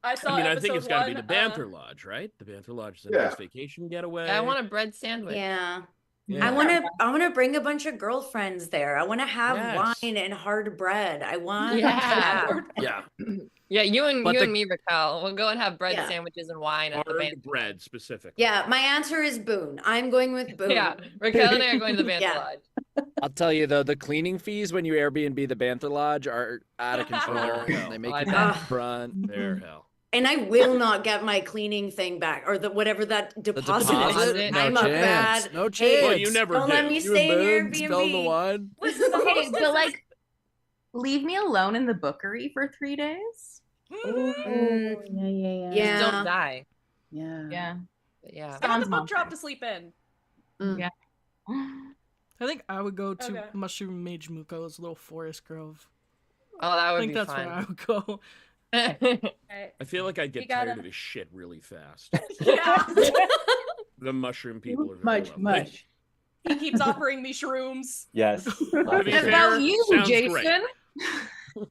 E: I saw
I: I think
E: episode
I: it's got to be
E: one,
I: the Banther Lodge, right? The Banther Lodge is a
J: Yeah.
I: nice vacation getaway.
C: I want a bread sandwich.
G: Yeah.
I: Yeah.
G: I want to bring a bunch of girlfriends there. I want to have
I: Yes.
G: wine and hard bread. I want
C: Yeah.
L: Yeah.
C: Yeah, you and
L: But the-
C: me, Raquel. We'll go and have bread
G: Yeah.
C: sandwiches and wine at the
I: Hard
C: band.
I: bread specifically.
G: Yeah, my answer is Boone. I'm going with Boone.
C: Yeah, Raquel and I are going to the Banther
G: Yeah.
C: Lodge.
L: I'll tell you though, the cleaning fees when you Airbnb the Banther Lodge are out of control.
I: Oh,
L: They make
C: I
L: you
C: bet.
L: pay upfront.
I: There, hell.
G: And I will not get my cleaning thing back or whatever that
L: The
G: deposit,
C: deposit?
G: is.
L: No
G: I'm a
L: chance.
G: bad.
L: No
G: Hey,
L: chance.
I: Well, you never
G: don't let
I: do.
G: me
L: You
G: stay in your
L: and Boone spilled the
G: Airbnb.
L: wine.
E: Listen, the
H: Okay,
E: hostess
H: but
E: is-
H: leave me alone in the bookery for 3 days.
G: Mm,
K: Yeah.
G: Yeah.
C: Just don't die.
K: Yeah.
H: Yeah.
C: But yeah.
E: I got
H: Sounds
E: the book
H: monster.
E: drop to sleep in.
K: Mm.
A: I think I would go to
E: Okay.
A: Mushroom Mage Muko's little forest grove.
C: Oh, that
A: I
C: would
A: think
C: be
A: that's where I
C: fun.
A: would go.
E: Okay.
I: I feel like I'd
E: We
I: get
E: gotta-
I: tired of his shit really fast.
E: Yeah.
I: The mushroom people are very
K: Much,
I: lovely.
K: much.
E: He keeps offering me shrooms.
D: Yes.
I: To be
H: What
I: fair,
H: about you,
I: sounds
H: Jason?
I: great.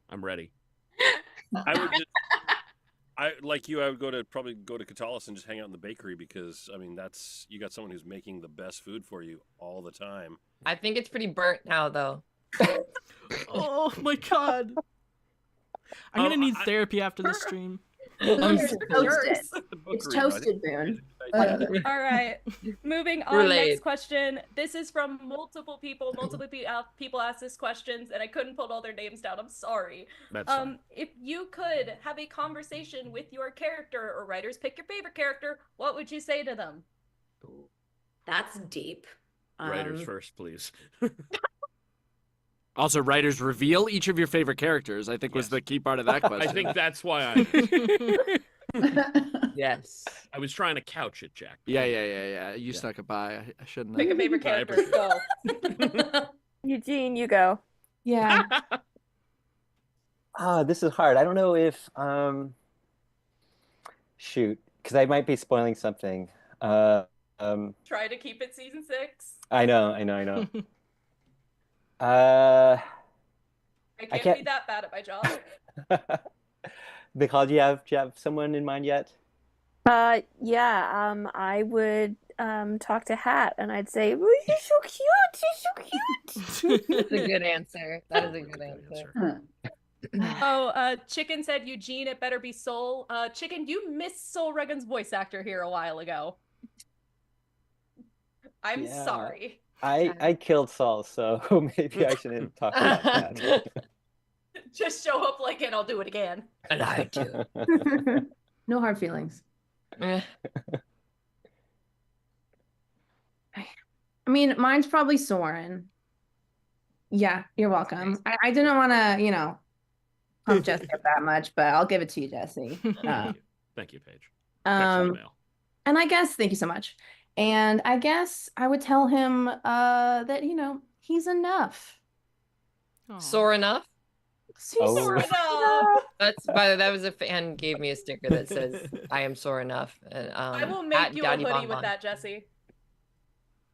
I: I'm ready.
M: I would just, I like you. I would probably go to Katalis and just hang out in the bakery because I mean you got someone who's making the best food for you all the time.
C: I think it's pretty burnt now, though.
A: Oh my god. I'm gonna need
M: I-
A: therapy after this stream.
B: Boone, it's toasted.
M: The
B: It's
M: bookery, I think-
B: toasted, Boone.
E: All right. Moving on.
C: Relate.
E: Next question. This is from multiple people. Multiple people asked this questions, and I couldn't put all their names down. I'm sorry.
I: That's fine.
E: If you could have a conversation with your character, or writers pick your favorite character, what would you say to them?
G: That's deep.
I: Writers first, please.
L: Also, writers reveal each of your favorite characters. I think was the key part of that question.
I: I think that's why
C: Yes.
I: I was trying to couch it, Jack.
L: Yeah. You snuck it by. I shouldn't
E: Pick a
L: have.
E: favorite character. Go.
F: Eugene, you go.
B: Yeah.
D: This is hard. I don't know if shoot, because I might be spoiling something.
E: Try to keep it season 6.
D: I know.
E: I can't be that bad at my job.
D: Nicole, do you have someone in mind yet?
F: Yeah, I would talk to Hat and I'd say, "Oh, you're so cute, you're so cute."
C: That's a good answer. That is a good answer.
E: Oh, Chicken said Eugene, it better be Soul. Chicken, you missed Soul Regan's voice actor here a while ago. I'm
D: Yeah.
E: sorry.
D: I killed Saul, so maybe I shouldn't talk about that.
E: Just show up like it, I'll do it again.
C: And I do.
B: No hard feelings.
C: Eh.
B: I mean, mine's probably Soren. Yeah, you're welcome. I didn't want to, pump Jesse up that much, but I'll give it to you, Jesse.
I: Thank you, Paige.
B: And I guess, thank you so much. And I guess I would tell him that, he's enough.
C: Sore enough?
B: He's
E: sore enough.
C: That's by the way, that was a fan gave me a sticker that says I am sore enough. And
E: I will make you a hoodie with that, Jesse.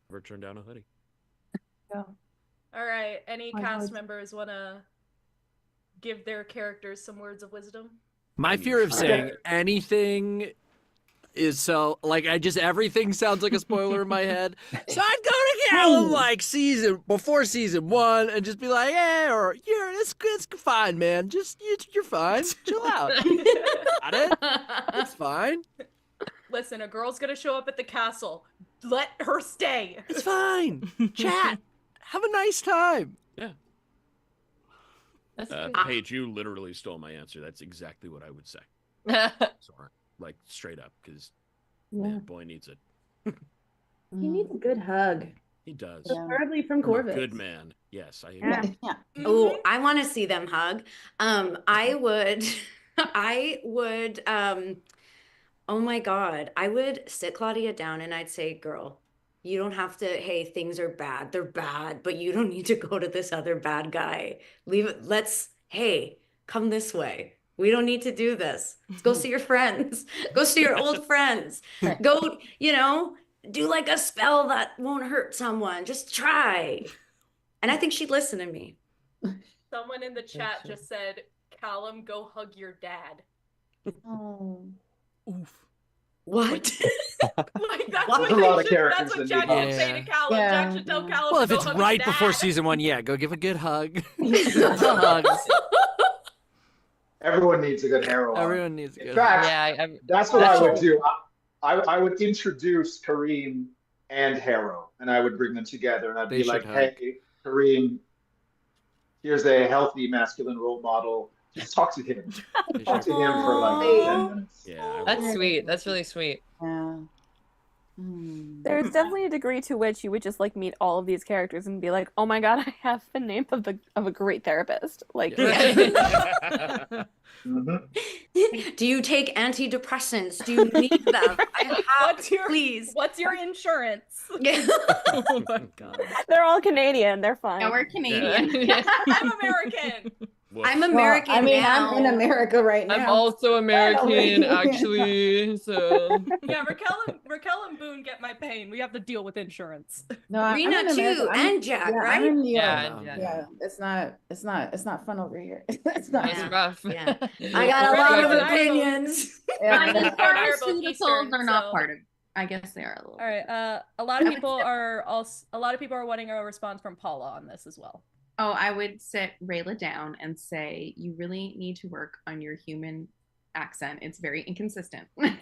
I: Never turn down a hoodie.
B: Yeah.
E: All right. Any
B: My
E: cast
B: God.
E: members want to give their characters some words of wisdom?
L: My fear of saying anything is so everything sounds like a spoiler in my head. So I'd go to Callum before season 1 and just be like, yeah, or it's fine, man. You're fine. Chill out. Got it? It's fine.
E: Listen, a girl's gonna show up at the castle. Let her stay.
L: It's fine. Chat. Have a nice time.
I: Yeah. Paige, you literally stole my answer. That's exactly what I would say. Sorry. Like straight up, because boy needs it.
B: He needs a good hug.
I: He does.
B: Preferably from
I: You're a
B: Corvus.
I: good man. Yes, I agree.
G: Yeah. Oh, I want to see them hug. I would, oh my God, I would sit Claudia down and I'd say, girl, you don't have to, hey, things are bad. They're bad, but you don't need to go to this other bad guy. Leave it. Hey, come this way. We don't need to do this. Let's go see your friends. Go see your old friends. Go, do like a spell that won't hurt someone. Just try. And I think she'd listen to me.
E: Someone in the chat just said, Callum, go hug your dad.
B: Oh.
A: Oof.
G: What?
E: That's
J: There's a lot of characters
E: That's what
J: in
E: Jack
J: these
E: should say to Callum.
B: Yeah.
E: Jack should tell Callum
L: Well, if
E: to go
L: it's
E: hug
L: right
E: his
L: before
E: dad.
L: season 1, go give a good hug. Hugs.
J: Everyone needs a good hero.
L: Everyone needs a
J: In
L: good
J: fact,
C: Yeah,
J: that's what I would do. I would introduce Kareem and Harrow, and I would bring them together, and I'd
L: They
J: be
L: should
J: like,
L: hug.
J: "Hey, Kareem, here's a healthy masculine role model. Just talk to him. Talk to him for like 10 minutes."
I: Yeah.
C: that's sweet. That's really sweet.
K: Yeah.
F: There's definitely a degree to which you would just meet all of these characters and be like, oh my God, I have the name of a great therapist.
G: Do you take antidepressants? Do you need them? I have, please.
E: What's your insurance?
A: Oh my God.
F: They're all Canadian. They're fine.
H: Yeah, we're Canadian.
E: I'm American.
G: I'm American now.
B: I'm in America right now.
C: I'm also American, actually. So
E: Yeah, Racquel and Boone get my pain. We have to deal with insurance.
B: No, I'm
G: Rena
B: in
G: too,
B: America.
G: and Jack,
B: I'm
G: right?
B: in New York.
C: Yeah,
B: It's not fun over here. It's not.
C: it's rough.
G: Yeah. I got a lot of opinions.
B: Yeah.
H: Pharmaceuticals are not part of. I guess they are a little.
E: All right. A lot of people are wanting a response from Paula on this as well.
H: Oh, I would sit Rayla down and say, you really need to work on your human accent. It's very inconsistent.
C: I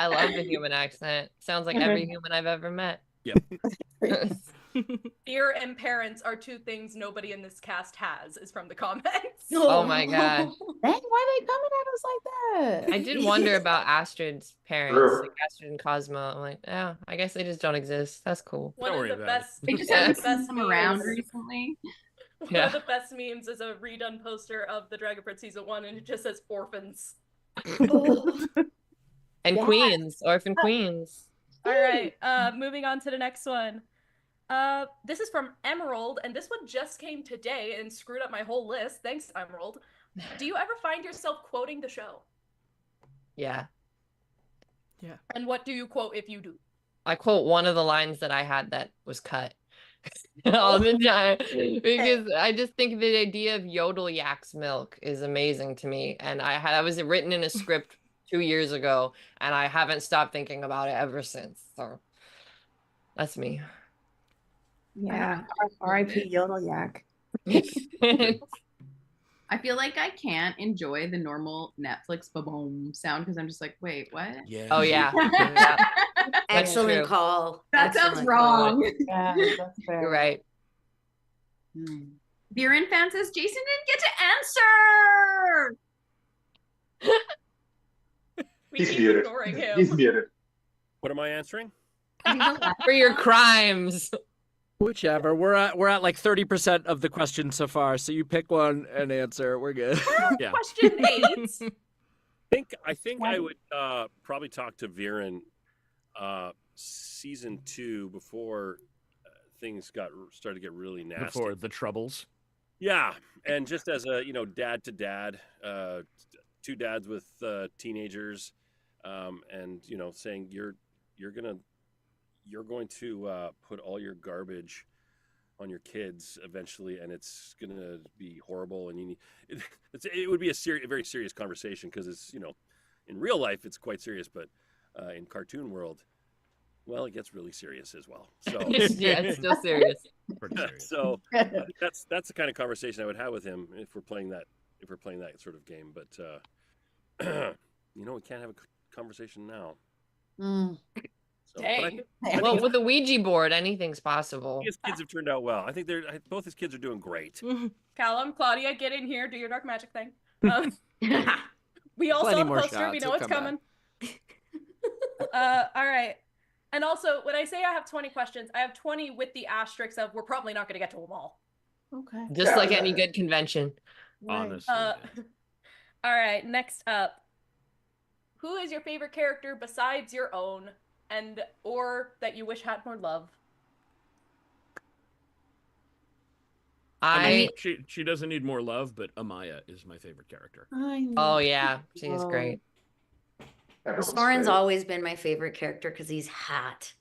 C: love the human accent. Sounds like every human I've ever met.
I: Yep.
E: Fear and parents are two things nobody in this cast has, is from the comments.
C: Oh my god.
K: Dang, why they coming at us like that?
C: I did wonder about Astrid's parents,
J: True.
C: like Astrid and Cosmo. I'm like, yeah, I guess they just don't exist. That's cool.
E: One
I: Don't
E: of
I: worry
E: the
I: about it.
E: best,
H: I just
E: one of
H: haven't
E: the
H: seen
E: best
H: them around
E: memes-
H: recently.
E: One
C: Yeah.
E: of the best memes is a redone poster of the Dragon Prince season 1, and it just says orphans.
C: And
K: Yeah.
C: queens, orphan queens.
E: All right, moving on to the next one. This is from Emerald, and this one just came today and screwed up my whole list. Thanks, Emerald. Do you ever find yourself quoting the show?
C: Yeah.
E: And what do you quote if you do?
C: I quote one of the lines that I had that was cut all the time because I just think the idea of yodel yak's milk is amazing to me. And I was written in a script 2 years ago, and I haven't stopped thinking about it ever since. So that's me.
B: Yeah. R.I.P. Yodel Yak.
H: I feel like I can't enjoy the normal Netflix ba-boom sound because I'm just like, wait, what?
I: Yeah.
C: Oh yeah. Yeah. That's
G: Excellent
C: true.
G: call.
H: That sounds
G: Excellent
H: wrong.
K: Yeah, that's fair.
C: You're right.
H: Viren fan says Jason didn't get to answer.
E: We
J: He's
E: keep
J: muted.
E: ignoring him.
J: He's muted.
M: What am I answering?
C: For your crimes.
L: Whichever. We're at like 30% of the questions so far, so you pick one and answer. We're good.
I: Yeah.
E: Question 8.
M: I think I would probably talk to Viren season 2 before things started to get really nasty.
I: Before the troubles.
M: Yeah, and just as a dad to dad, 2 dads with teenagers, and saying you're going to put all your garbage on your kids eventually, and it's gonna be horrible, and it would be a very serious conversation because it's in real life it's quite serious, but in cartoon world, well, it gets really serious as well. So
C: Yeah, it's still serious.
I: Pretty serious.
M: so I think that's the kind of conversation I would have with him if we're playing that sort of game. But we can't have a conversation now. So,
E: Dang.
C: Well, with a Ouija board, anything's possible.
M: His kids have turned out well. I think both his kids are doing great.
E: Callum, Claudia, get in here. Do your dark magic thing. We all
L: Plenty
E: saw the
L: more
E: poster. We
L: shots.
E: know
L: He'll
E: it's
L: come
E: coming. All right. And also, when I say I have 20 questions, I have 20 with the asterisks of we're probably not going to get to them all.
K: Okay.
C: Just like any good convention.
I: Honestly.
E: All right. Next up, who is your favorite character besides your own, or that you wish had more love?
I: I mean, she doesn't need more love, but Amaya is my favorite character.
C: Oh yeah, she's great.
G: Soren's always been my favorite character because he's hot.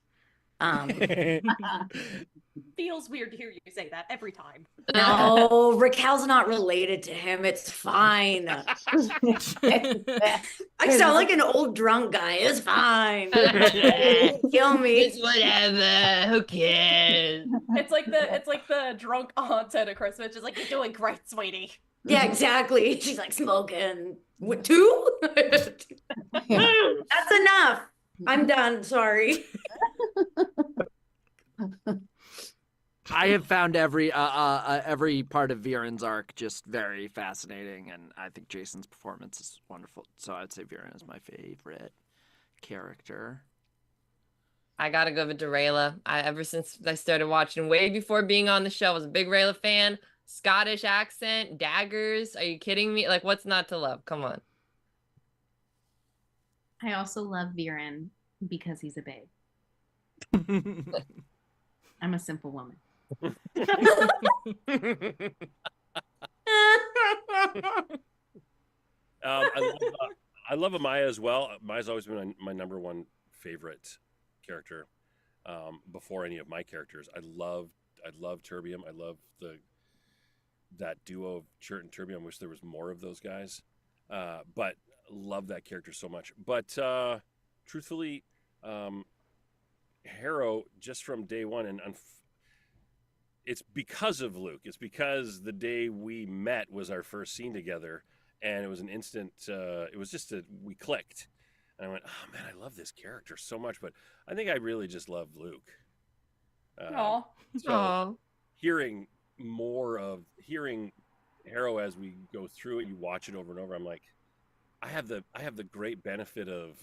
E: Feels weird to hear you say that every time.
G: No, Racquel's not related to him. It's fine. I sound like an old drunk guy. It's fine. Kill me.
C: It's whatever. Who cares?
E: It's like the drunk aunt at a Christmas. Just like, you're doing great, sweetie.
G: Yeah, exactly. She's like smoking. What, 2? That's enough. I'm done. Sorry.
L: I have found every part of Viren's arc just very fascinating, and I think Jason's performance is wonderful. So I'd say Viren is my favorite character.
C: I gotta go with Rayla. Ever since I started watching, way before being on the show, I was a big Rayla fan. Scottish accent, daggers. Are you kidding me? Like, what's not to love? Come on.
H: I also love Viren because he's a babe. I'm a simple woman.
M: I love Amaya as well. Amaya's always been my number one favorite character before any of my characters. I love Terbium. I love that duo of Chert and Terbium. I wish there was more of those guys, but love that character so much. But truthfully, Harrow, just from day one, and it's because of Luke. It's because the day we met was our first scene together, and it was an instant. It was just we clicked, and I went, "Oh man, I love this character so much." But I think I really just love Luke.
E: Aw.
C: Aw.
M: Hearing Harrow as we go through it, you watch it over and over. I'm like, I have the great benefit of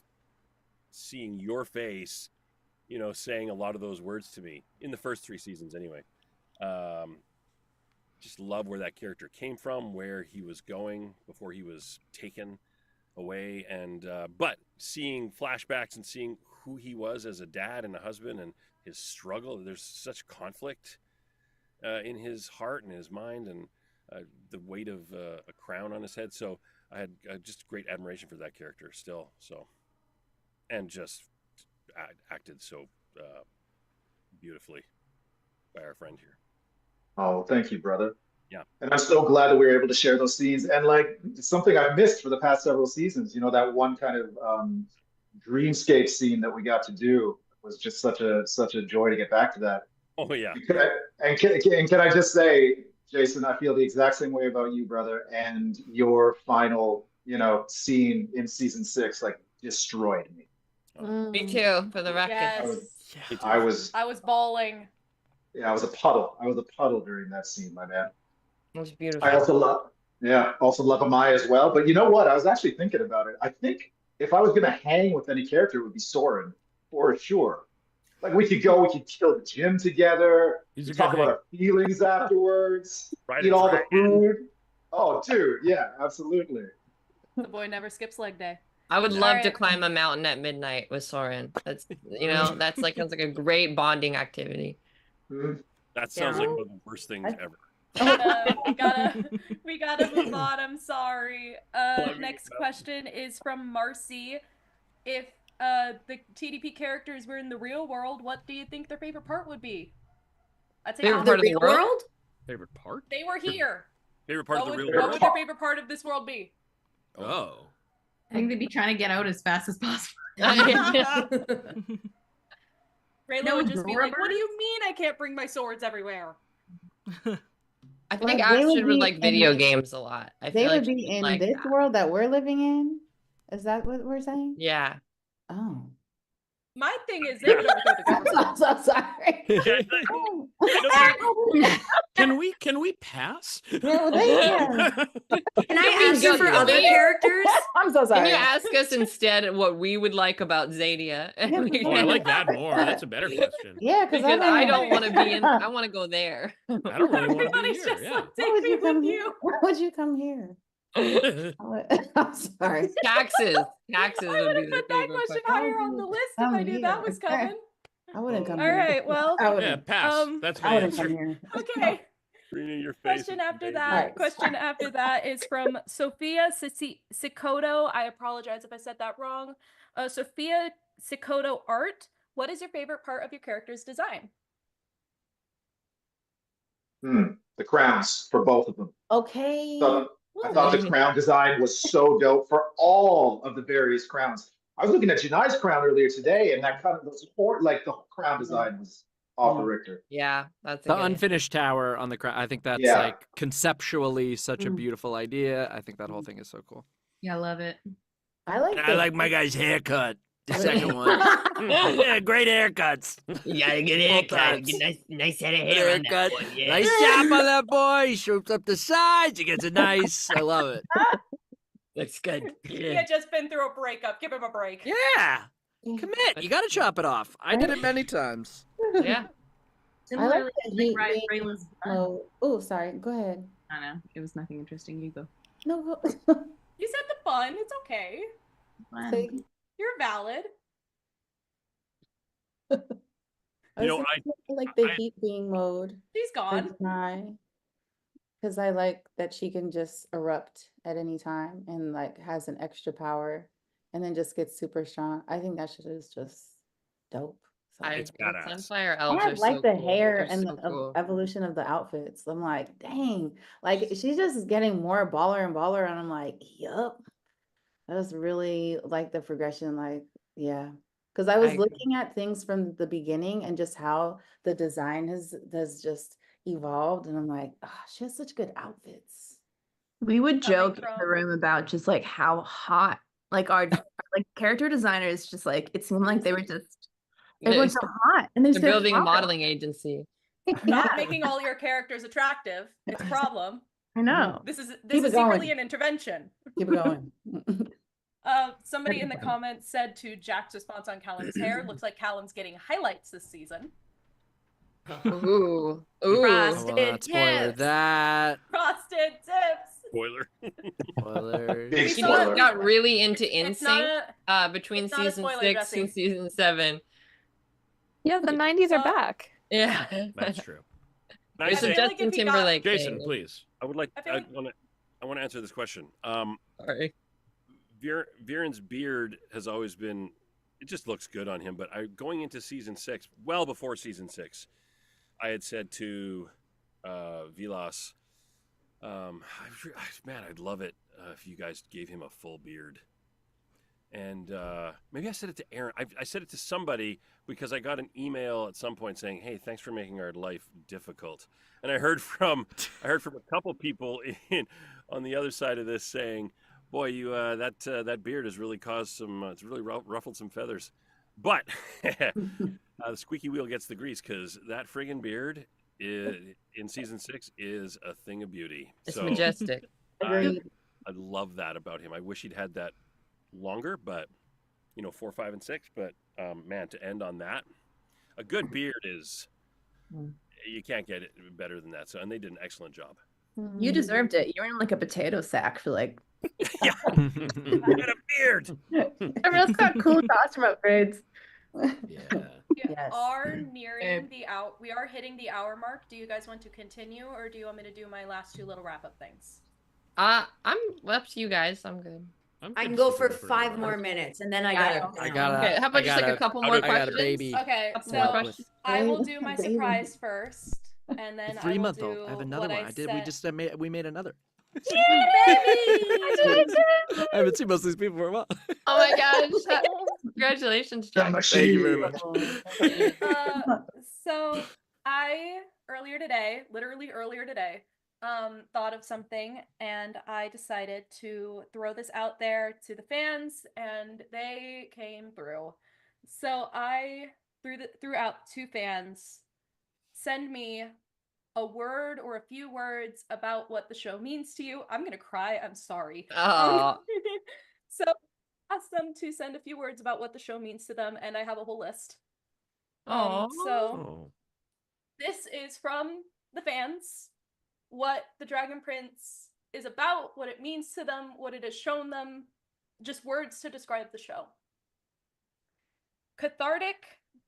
M: seeing your face, saying a lot of those words to me in the first 3 seasons anyway. Just love where that character came from, where he was going before he was taken away, and but seeing flashbacks and seeing who he was as a dad and a husband and his struggle, there's such conflict in his heart and his mind, and the weight of a crown on his head. So I had just great admiration for that character still. So, and just acted so beautifully by our friend here.
J: Oh, thank you, brother.
M: Yeah.
J: And I'm so glad that we were able to share those scenes. And like something I've missed for the past several seasons, that one kind of dreamscape scene that we got to do was just such a joy to get back to that.
M: Oh yeah.
J: Can I just say, Jason, I feel the exact same way about you, brother. And your final, scene in season 6 like destroyed me.
C: Me too, for the record.
E: Yes.
J: I was
E: bawling.
J: Yeah, I was a puddle. I was a puddle during that scene, my man.
C: It was beautiful.
J: I also love Amaya as well. But you know what? I was actually thinking about it. I think if I was going to hang with any character, it would be Soren, for sure. Like we could kill the gym together, talk about our feelings afterwards, eat all the food. Oh, dude, yeah, absolutely.
E: The boy never skips leg day.
C: I would love to climb a mountain at midnight with Soren. That's sounds like a great bonding activity.
M: That sounds like one of the worst things ever.
E: We gotta move on. I'm sorry. Next question is from Marcy. If the TDP characters were in the real world, what do you think their favorite part would be? I'd say
C: favorite part of the world?
I: Favorite part?
E: They were here.
M: Favorite part of the real
E: What
M: world?
E: would their favorite part of this world be?
I: Oh.
H: I think they'd be trying to get out as fast as possible.
E: Rayla would just be like, what do you mean I can't bring my swords everywhere?
C: I think Astrid would like video games a lot.
K: They would be in this world that we're living in? Is that what we're saying?
C: Yeah.
K: Oh.
E: My thing is, they would overthrow the government.
K: I'm so sorry.
I: Can we pass?
K: No, they can.
G: Can I ask you for other characters?
K: I'm so sorry.
C: Can you ask us instead what we would like about Zadia?
I: Oh, I like that more. That's a better question.
K: Yeah,
C: because I don't want to be in. I want to go there.
I: I don't really want to be here. Yeah.
K: Why would you come here? Why would you come here? I'm sorry.
C: Taxes would be
E: put that question higher on the list if I knew that was coming.
K: I wouldn't come
E: All
K: here.
E: right, well,
I: yeah, pass. That's my
K: I wouldn't
I: answer.
K: come here.
E: Okay.
M: Your face
E: Question after that is from Sophia Sikoto. I apologize if I said that wrong. Sophia Sikoto Art. What is your favorite part of your character's design?
J: The crowns for both of them.
K: Okay.
J: So, I thought the crown design was so dope for all of the various crowns. I was looking at Janai's crown earlier today, and that kind of was the crown design was off the Richter.
C: Yeah, that's
L: the unfinished tower on the crown. I think that's like conceptually such a beautiful idea. I think that whole thing is so cool.
H: Yeah, I love it.
K: I like
L: my guy's haircut. The second one. Yeah, great haircuts.
C: You got a good haircut. Nice head of hair on that boy. Yeah.
L: Nice job on that boy. He shoots up the sides. He gets a nice. I love it.
C: Looks good.
E: He had just been through a breakup. Give him a break.
L: Yeah. Commit. You got to chop it off. I did it many times.
C: Yeah.
K: I like
H: Similarly,
K: Rayla's. Oh, sorry. Go ahead.
H: I don't know. It was nothing interesting. You go.
K: No. Go.
E: You said the fun. It's okay.
H: Fun.
E: You're valid.
K: I like the heat being mode.
E: She's gone.
K: Because I like that she can just erupt at any time and like has an extra power and then just gets super strong. I think that shit is just dope. So.
C: It's
M: badass.
C: Sunfire elves
K: I
C: are
K: like
C: so
K: the
C: cool.
K: hair
C: They're
K: and
C: so
K: the
C: cool.
K: evolution of the outfits. I'm like, dang, like she's just getting more baller and baller, and I'm like, yup. I just really like the progression, like, yeah. Because I was looking at things from the beginning and just how the design has just evolved, and I'm like, oh, she has such good outfits.
B: We would joke in the room about just like how hot, like our like character designers, just like it seemed like they were just Everyone's so hot, and
C: They're building a modeling agency.
E: Not making all your characters attractive. It's a problem.
B: I know.
E: This is
K: Keep it
E: secretly
K: going.
E: an intervention.
K: Keep it going.
E: Somebody in the comments said to Jack's response on Callum's hair, looks like Callum's getting highlights this season.
C: Ooh.
L: Will not spoiler that.
E: Frosted tips.
M: Spoiler.
L: Spoiler.
J: Big
C: You know,
J: spoiler.
C: got really into
E: It's not
C: NSYNC between
E: it's not a
C: season
E: spoiler,
C: 6
E: Jesse.
C: and season 7.
F: Yeah, the 90s are back.
C: Yeah.
I: That's true.
C: There's some
E: I feel like
C: Justin
E: if he got-
C: Timberlake
I: Jason,
C: thing.
I: please.
M: I would like.
E: I feel
M: I
E: like-
M: want to answer this question.
C: Sorry.
M: Viren's beard has always been. It just looks good on him. But going into season 6, well before season 6, I had said to Vilas, man, I'd love it if you guys gave him a full beard. And maybe I said it to Aaron. I said it to somebody because I got an email at some point saying, "Hey, thanks for making our life difficult." And I heard from a couple people on the other side of this saying, "Boy, you that beard has really caused some. It's really ruffled some feathers." But the squeaky wheel gets the grease because that friggin' beard in season 6 is a thing of beauty.
C: It's
M: So
C: majestic.
B: Agreed.
M: I love that about him. I wish he'd had that longer, but 4, 5, and 6. But man, to end on that, a good beard is you can't get it better than that. So, and they did an excellent job.
B: You deserved it. You were in like a potato sack for like.
M: Yeah, get a beard.
B: Everyone's got cool costume upgrades.
L: Yeah.
K: Yes.
E: Are nearing the out. We are hitting the hour mark. Do you guys want to continue, or do you want me to do my last 2 little wrap up things?
C: I'm up to you guys. I'm good.
G: I can go for 5 more minutes, and then I gotta.
C: Okay, how about just like a couple more
L: I got
C: questions?
L: a baby.
E: Okay,
C: Couple
E: so
C: more questions.
E: I will
B: Baby.
E: do my
B: Baby.
E: surprise first, and then I will
L: 3-month-old.
E: do
L: I have another
E: what
L: one. I did. We
E: said.
L: just we made another.
E: Yay, baby!
L: I haven't seen most of these people for a while.
C: Oh my gosh. Congratulations, Jack.
L: Thank you very much.
E: So I literally earlier today, thought of something, and I decided to throw this out there to the fans, and they came through. So I threw out 2 fans. Send me a word or a few words about what the show means to you. I'm gonna cry. I'm sorry.
C: Aw.
E: So ask them to send a few words about what the show means to them, and I have a whole list.
C: Aw.
E: So this is from the fans. What the Dragon Prince is about, what it means to them, what it has shown them. Just words to describe the show. Cathartic,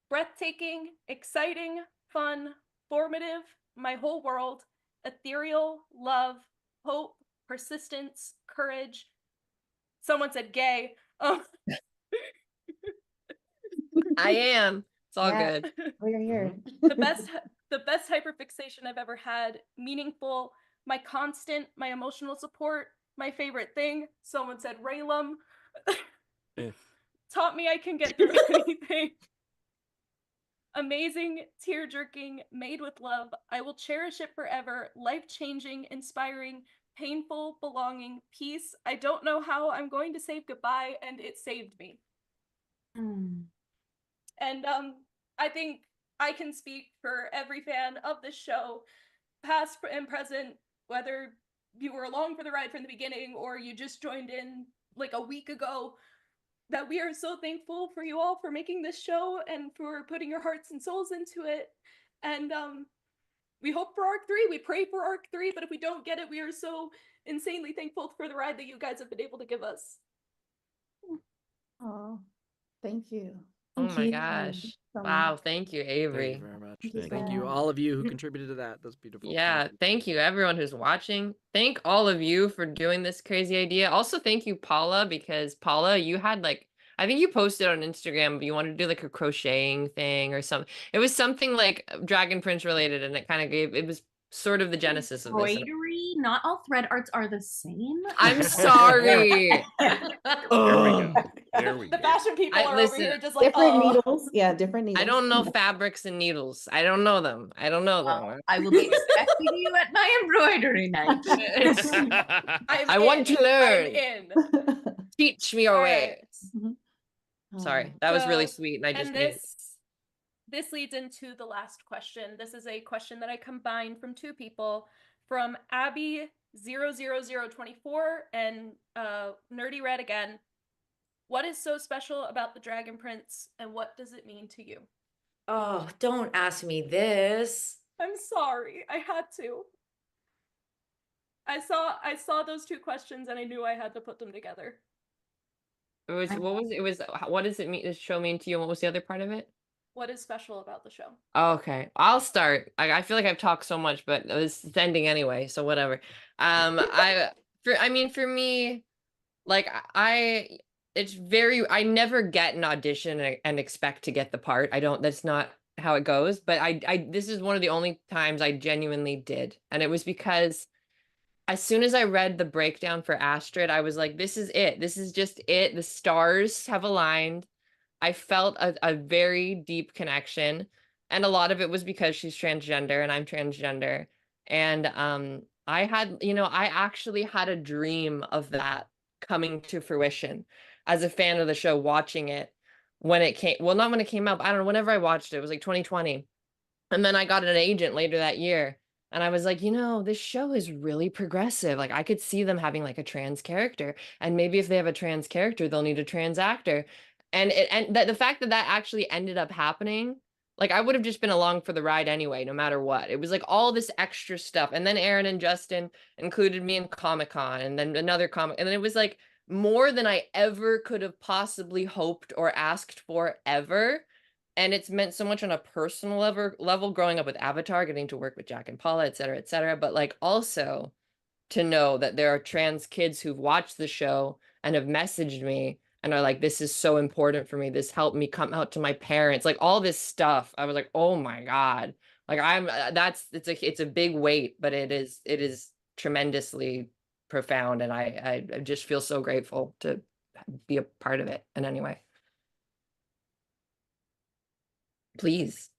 E: breathtaking, exciting, fun, formative, my whole world, ethereal, love, hope, persistence, courage. Someone said gay. Oh.
C: I am. It's all
B: Yeah.
C: good.
B: We're here.
E: the best hyperfixation I've ever had, meaningful, my constant, my emotional support, my favorite thing. Someone said Raylan. Taught me I can get through anything. Amazing, tear-jerking, made with love. I will cherish it forever. Life-changing, inspiring, painful, belonging, peace. I don't know how I'm going to say goodbye, and it saved me. And I think I can speak for every fan of this show, past and present, whether you were along for the ride from the beginning or you just joined in like a week ago, that we are so thankful for you all for making this show and for putting your hearts and souls into it. And we hope for Arc 3, we pray for Arc 3, but if we don't get it, we are so insanely thankful for the ride that you guys have been able to give us.
B: Oh, thank you.
C: Oh
B: Thank
C: my
B: you
C: gosh.
B: so
C: Wow,
B: much.
C: thank you,
L: Thank
C: Avery.
L: you very much.
B: Thank you
L: Thank
B: so
L: you,
B: much.
L: all of you who contributed to that. That's beautiful.
C: Yeah, thank you everyone who's watching. Thank all of you for doing this crazy idea. Also, thank you, Paula, because Paula, you had like, I think you posted on Instagram, but you wanted to do like a crocheting thing or something. It was something like Dragon Prince related, and it kind of it was sort of the genesis of this.
H: Embroidery. Not all thread arts are the same.
C: I'm sorry.
M: There we go. There we
E: The
M: go.
E: fashion people are
C: listen,
E: over here just like,
K: Different
E: oh.
K: needles. Yeah, different needles.
C: I don't know fabrics and needles. I don't know them. I don't know them.
H: I will be expecting you at my embroidery night.
C: I want to learn.
E: I'm in.
C: Teach me your
E: All
C: way.
E: right.
C: Sorry, that was really
E: So,
C: sweet, and I just
E: and
C: made
E: this this leads into the last question. This is a question that I combined from two people, from Abby00024 and Nerdy Red again. What is so special about the Dragon Prince, and what does it mean to you?
G: Oh, don't ask me this.
E: I'm sorry, I had to. I saw those two questions and I knew I had to put them together.
C: What does it mean? Does show mean to you? And what was the other part of it?
E: What is special about the show?
C: Okay, I'll start. I feel like I've talked so much, but it's ending anyway, so whatever. For me, like I never get an audition and expect to get the part. That's not how it goes. But this is one of the only times I genuinely did, and it was because as soon as I read the breakdown for Astrid, I was like, this is it. This is just it. The stars have aligned. I felt a very deep connection. And a lot of it was because she's transgender and I'm transgender. And I actually had a dream of that coming to fruition as a fan of the show, watching it when it came. Well, not when it came out, but I don't know, whenever I watched it was like 2020. And then I got an agent later that year. And I was like, this show is really progressive. Like, I could see them having like a trans character. And maybe if they have a trans character, they'll need a trans actor. And the fact that actually ended up happening, like, I would have just been along for the ride anyway, no matter what. It was like all this extra stuff. And then Aaron and Justin included me in Comic-Con, and then another comic. And then it was like more than I ever could have possibly hoped or asked for ever. And it's meant so much on a personal level growing up with Avatar, getting to work with Jack and Paula, et cetera, et cetera. But like also to know that there are trans kids who've watched the show and have messaged me and are like, this is so important for me. This helped me come out to my parents, like all this stuff. I was like, oh my God. Like it's a big weight, but it is tremendously profound. And I just feel so grateful to be a part of it in any way. Please.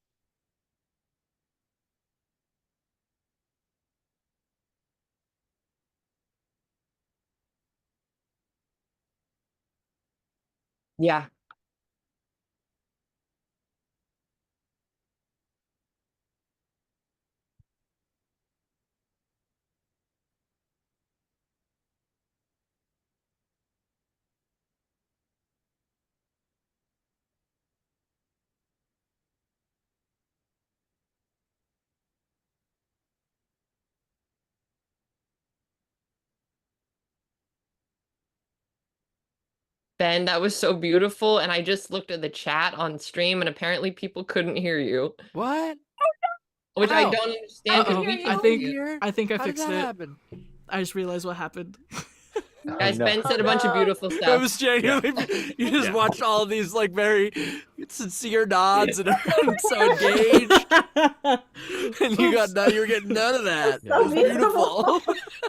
C: Yeah. Ben, that was so beautiful. And I just looked at the chat on stream and apparently people couldn't hear you.
L: What?
C: Which I don't understand.
A: I think I fixed it.
L: Happen?
A: I just realized what happened.
C: Guys, Ben said a bunch of beautiful stuff.
L: It was genuinely. You just watched all of these like very sincere nods and so engaged, and you were getting none of that. It was beautiful.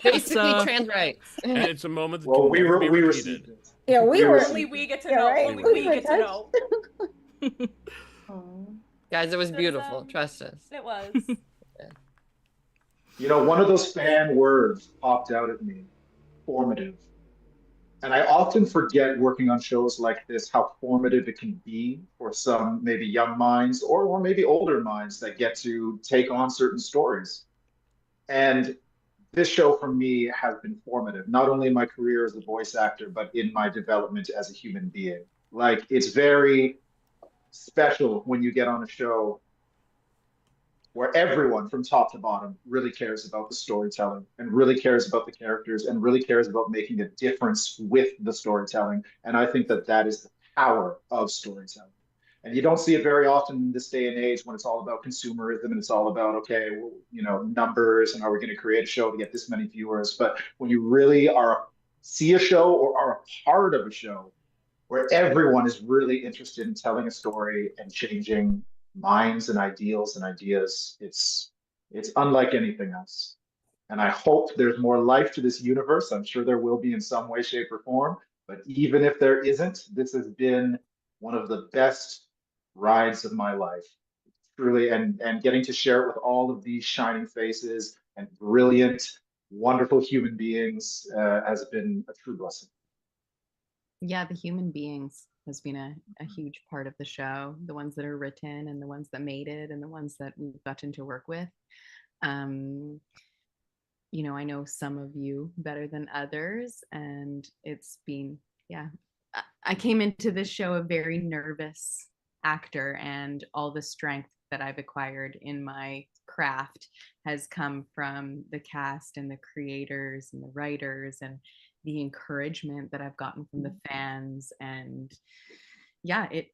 C: Basically, trans rights.
I: And it's a moment that
J: Well, we
I: repeated.
J: received it.
K: Yeah, we were.
E: Only we get to know.
K: Right?
E: Only we get to know.
C: Guys, it was beautiful. Trust us.
E: It was.
J: One of those fan words popped out at me, formative. And I often forget working on shows like this, how formative it can be for some maybe young minds or maybe older minds that get to take on certain stories. And this show for me has been formative, not only in my career as a voice actor, but in my development as a human being. Like, it's very special when you get on a show where everyone from top to bottom really cares about the storytelling and really cares about the characters and really cares about making a difference with the storytelling. And I think that is the power of storytelling. And you don't see it very often in this day and age when it's all about consumerism and it's all about, okay, well, numbers and are we going to create a show to get this many viewers? But when you really see a show or are a part of a show where everyone is really interested in telling a story and changing minds and ideals and ideas, it's unlike anything else. And I hope there's more life to this universe. I'm sure there will be in some way, shape, or form. But even if there isn't, this has been one of the best rides of my life, truly. And getting to share it with all of these shining faces and brilliant, wonderful human beings has been a true blessing.
H: Yeah, the human beings. has been a huge part of the show, the ones that are written and the ones that made it and the ones that we've gotten to work with. You know, I know some of you better than others, and it's been, yeah. I came into this show a very nervous actor, and all the strength that I've acquired in my craft has come from the cast and the creators and the writers and the encouragement that I've gotten from the fans. And it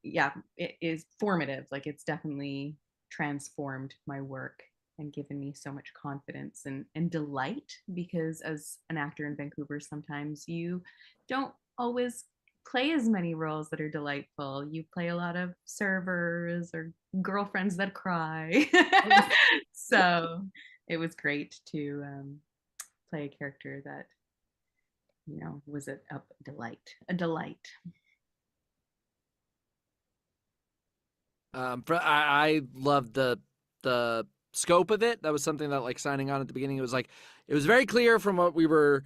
H: is formative. Like, it's definitely transformed my work and given me so much confidence and delight, because as an actor in Vancouver, sometimes you don't always play as many roles that are delightful. You play a lot of servers or girlfriends that cry. So it was great to play a character that, you know, was a delight.
L: I loved the scope of it. That was something that, like, signing on at the beginning, it was very clear from what we were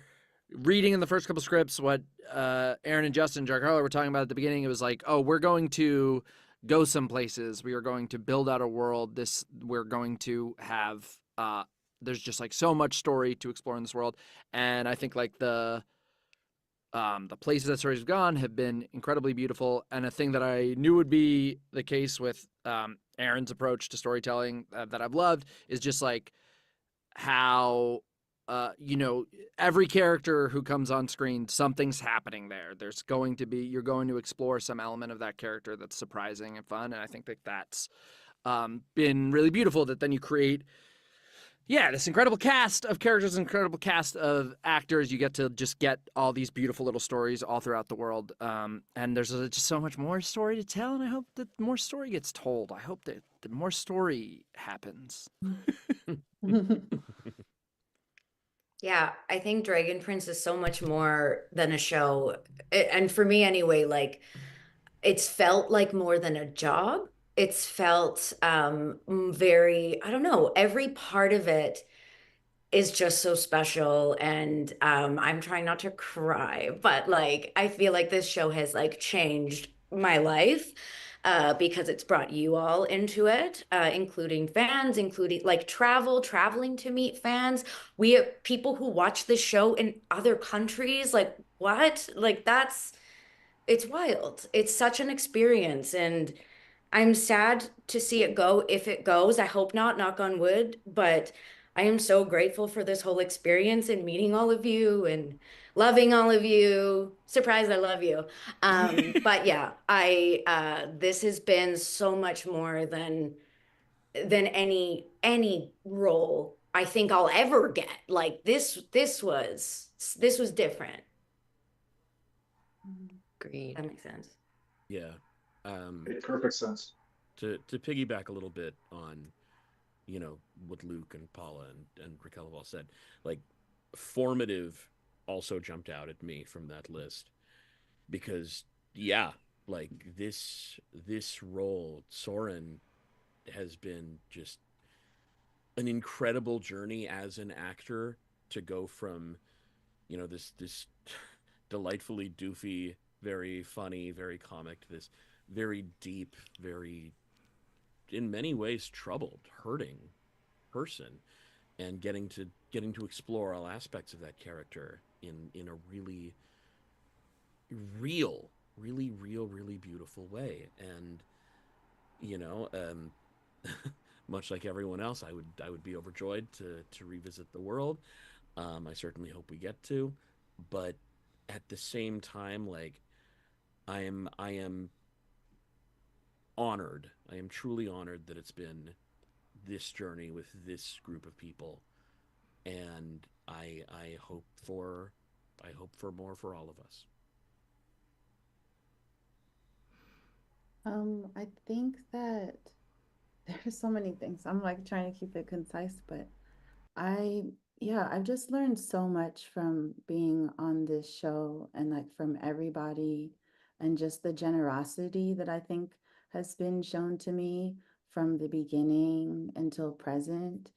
L: reading in the first couple scripts, what Aaron and Justin and Giancarlo were talking about at the beginning. It was like, oh, we're going to go some places. We are going to build out a world. We're going to have there's just like so much story to explore in this world. And I think like the places that stories have gone have been incredibly beautiful. And a thing that I knew would be the case with Aaron's approach to storytelling that I've loved is just like how, you know, every character who comes on screen, something's happening there. You're going to explore some element of that character that's surprising and fun. And I think that that's been really beautiful, that then you create this incredible cast of characters, incredible cast of actors. You get to just get all these beautiful little stories all throughout the world. And there's just so much more story to tell. And I hope that more story gets told. I hope that more story happens.
G: Yeah, I think Dragon Prince is so much more than a show. And for me anyway, like, it's felt like more than a job. It's felt very, I don't know, every part of it is just so special. And I'm trying not to cry, but like, I feel like this show has like changed my life. Because it's brought you all into it, including fans, including like traveling to meet fans. We have people who watch this show in other countries. Like, what? Like, it's wild. It's such an experience. And I'm sad to see it go if it goes. I hope not, knock on wood. But I am so grateful for this whole experience and meeting all of you and loving all of you. Surprise, I love you. But yeah, this has been so much more than any role I think I'll ever get. Like, this was different.
C: Agreed.
G: That makes sense.
I: Yeah.
J: Made perfect sense.
I: To piggyback a little bit on, you know, what Luke and Paula and Racquel have all said, like, formative also jumped out at me from that list, because like this role, Soren, has been just an incredible journey as an actor to go from, you know, this delightfully doofy, very funny, very comic, to this very deep, very, in many ways, troubled, hurting person, and getting to explore all aspects of that character in a really real, really beautiful way. And, you know, much like everyone else, I would be overjoyed to revisit the world. I certainly hope we get to, but at the same time, like, I am honored. I am truly honored that it's been this journey with this group of people, and I hope for more for all of us.
K: I think that there's so many things. I'm like trying to keep it concise, but I've just learned so much from being on this show, and like from everybody, and just the generosity that I think has been shown to me from the beginning until present.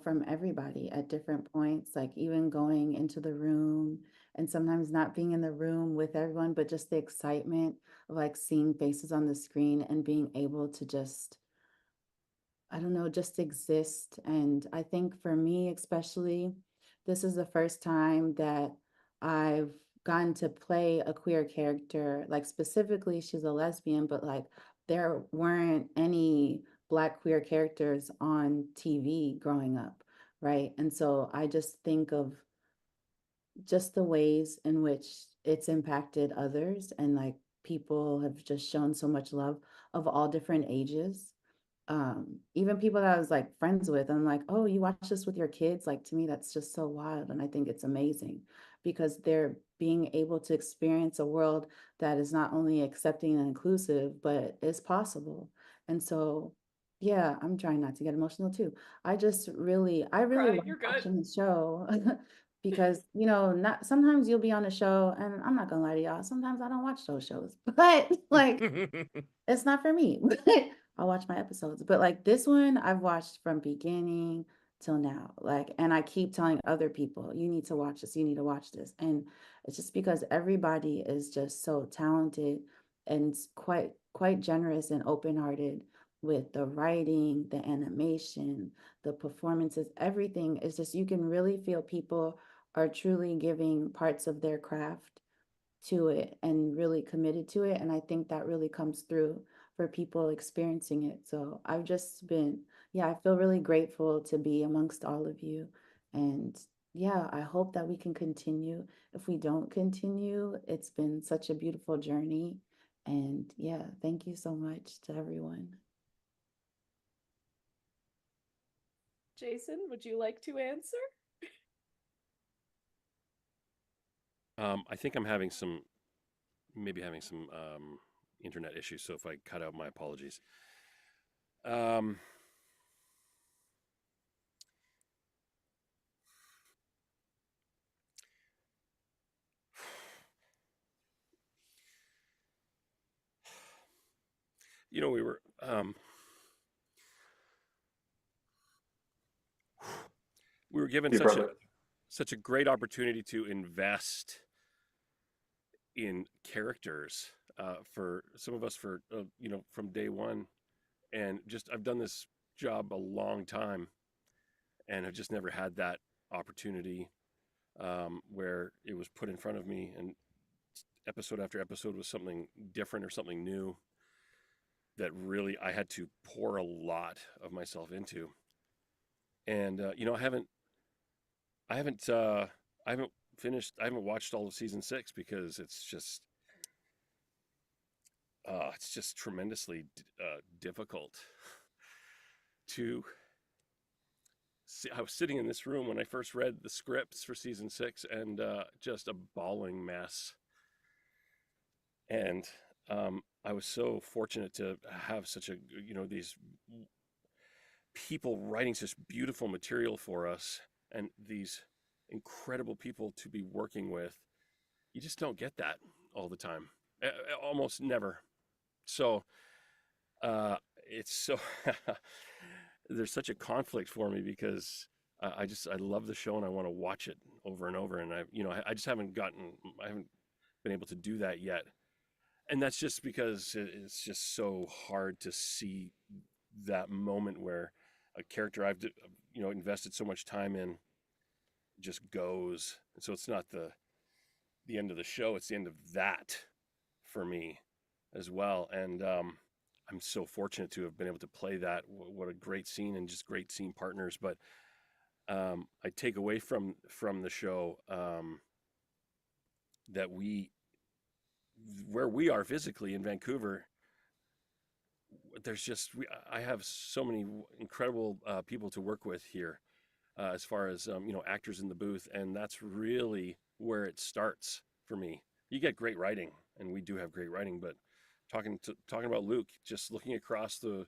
K: from everybody at different points, like even going into the room and sometimes not being in the room with everyone, but just the excitement of like seeing faces on the screen and being able to just, I don't know, just exist. And I think for me, especially, this is the first time that I've gotten to play a queer character. Like specifically, she's a lesbian, but like there weren't any Black queer characters on TV growing up, right? And so I just think of just the ways in which it's impacted others, and like people have just shown so much love of all different ages. Even people that I was like friends with, I'm like, oh, you watch this with your kids? Like to me, that's just so wild. And I think it's amazing because they're being able to experience a world that is not only accepting and inclusive, but is possible. And so, yeah, I'm trying not to get emotional too. I really love
E: You're good.
K: watching the show because, not sometimes you'll be on a show, and I'm not gonna lie to y'all, sometimes I don't watch those shows, but like it's not for me. But I'll watch my episodes. But like this one, I've watched from beginning till now. Like, and I keep telling other people, you need to watch this, you need to watch this. And it's just because everybody is just so talented and quite generous and open-hearted with the writing, the animation, the performances, everything is just, you can really feel people are truly giving parts of their craft to it and really committed to it. And I think that really comes through for people experiencing it. So I've just been, I feel really grateful to be amongst all of you. And yeah, I hope that we can continue. If we don't continue, it's been such a beautiful journey. And yeah, thank you so much to everyone.
E: Jason, would you like to answer?
M: I think I'm having some internet issues. So if I cut out, my apologies. We were given such a great opportunity to invest in characters for some of us from day one, and just I've done this job a long time and I've just never had that opportunity where it was put in front of me, and episode after episode was something different or something new that really I had to pour a lot of myself into. And I haven't watched all of season 6 because it's just tremendously difficult to see. I was sitting in this room when I first read the scripts for season 6 and just a bawling mess. And I was so fortunate to have such these people writing such beautiful material for us and these incredible people to be working with. You just don't get that all the time, almost never. So it's so there's such a conflict for me because I love the show and I want to watch it over and over, and I just haven't been able to do that yet. And that's just because it's just so hard to see that moment where a character I've invested so much time in just goes. And so it's not the end of the show, it's the end of that for me as well. And I'm so fortunate to have been able to play that. What a great scene, and just great scene partners. But I take away from the show that where we are physically in Vancouver, I have so many incredible people to work with here, as far as actors in the booth, and that's really where it starts for me. You get great writing, and we do have great writing, but talking about Luke, just looking across the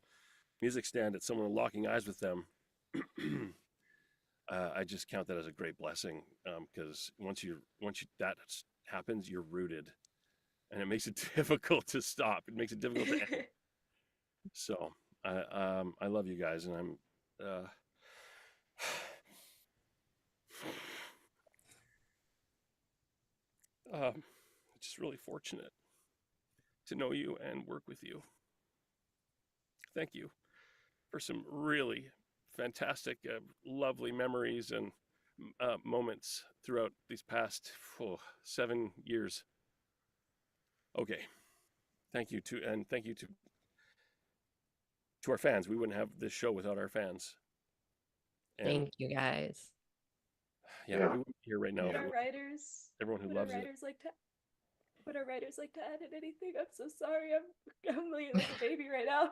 M: music stand at someone and locking eyes with them, I just count that as a great blessing, because once that happens, you're rooted, and it makes it difficult to stop. It makes it difficult to end. So I love you guys, and just really fortunate to know you and work with you. Thank you for some really fantastic, lovely memories and moments throughout these past 7 years. Okay. Thank you to our fans. We wouldn't have this show without our fans. And
C: Thank you guys.
M: yeah, we wouldn't be here right now.
E: Would our writers,
M: Everyone who
E: would our
M: loves it.
E: writers like to, would our writers like to add in anything? I'm so sorry. I'm like a baby right now.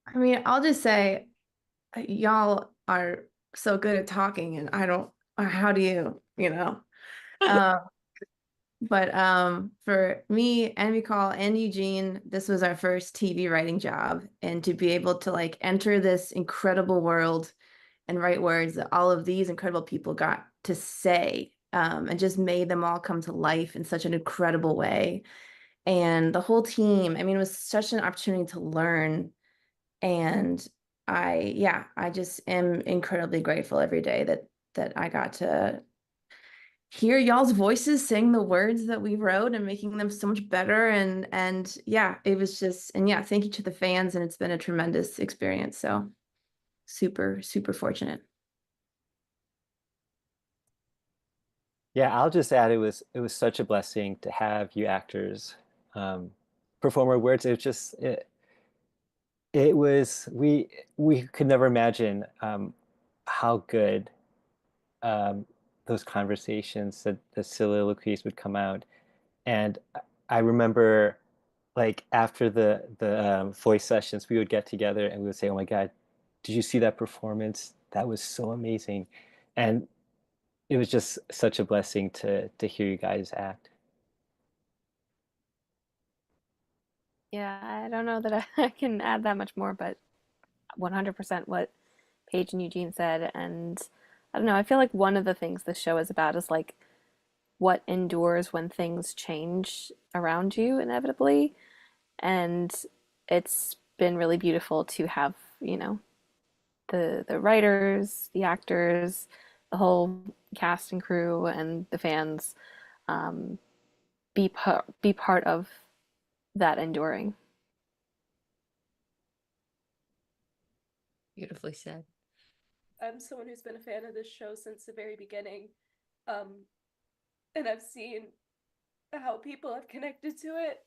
B: I mean, I'll just say, y'all are so good at talking, and I don't. How do you, But for me and Racquel and Eugene, this was our first TV writing job, and to be able to like enter this incredible world and write words that all of these incredible people got to say, and just made them all come to life in such an incredible way. And the whole team, I mean, it was such an opportunity to learn. And I just am incredibly grateful every day that I got to hear y'all's voices saying the words that we wrote and making them so much better. And yeah, it was just, and yeah, thank you to the fans. And it's been a tremendous experience. So super, super fortunate.
D: Yeah, I'll just add it was such a blessing to have you actors perform our words. It was just it was we could never imagine how good those conversations, the soliloquies would come out. And I remember like after the voice sessions, we would get together and we would say, "Oh my God, did you see that performance? That was so amazing." And it was just such a blessing to hear you guys act.
F: Yeah, I don't know that I can add that much more, but 100% what Paige and Eugene said. And I don't know, I feel like one of the things this show is about is like what endures when things change around you inevitably. And it's been really beautiful to have, the writers, the actors, the whole cast and crew, and the fans be part of that enduring.
C: Beautifully said.
E: I'm someone who's been a fan of this show since the very beginning, and I've seen how people have connected to it.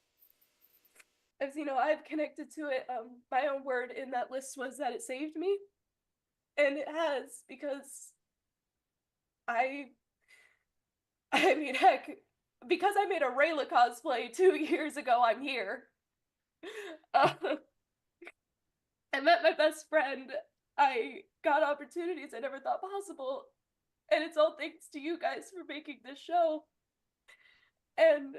E: I've seen how I've connected to it. My own word in that list was that it saved me, and it has, because I mean, heck, because I made a Rayla cosplay 2 years ago, I'm here. I met my best friend. I got opportunities I never thought possible. And it's all thanks to you guys for making this show. And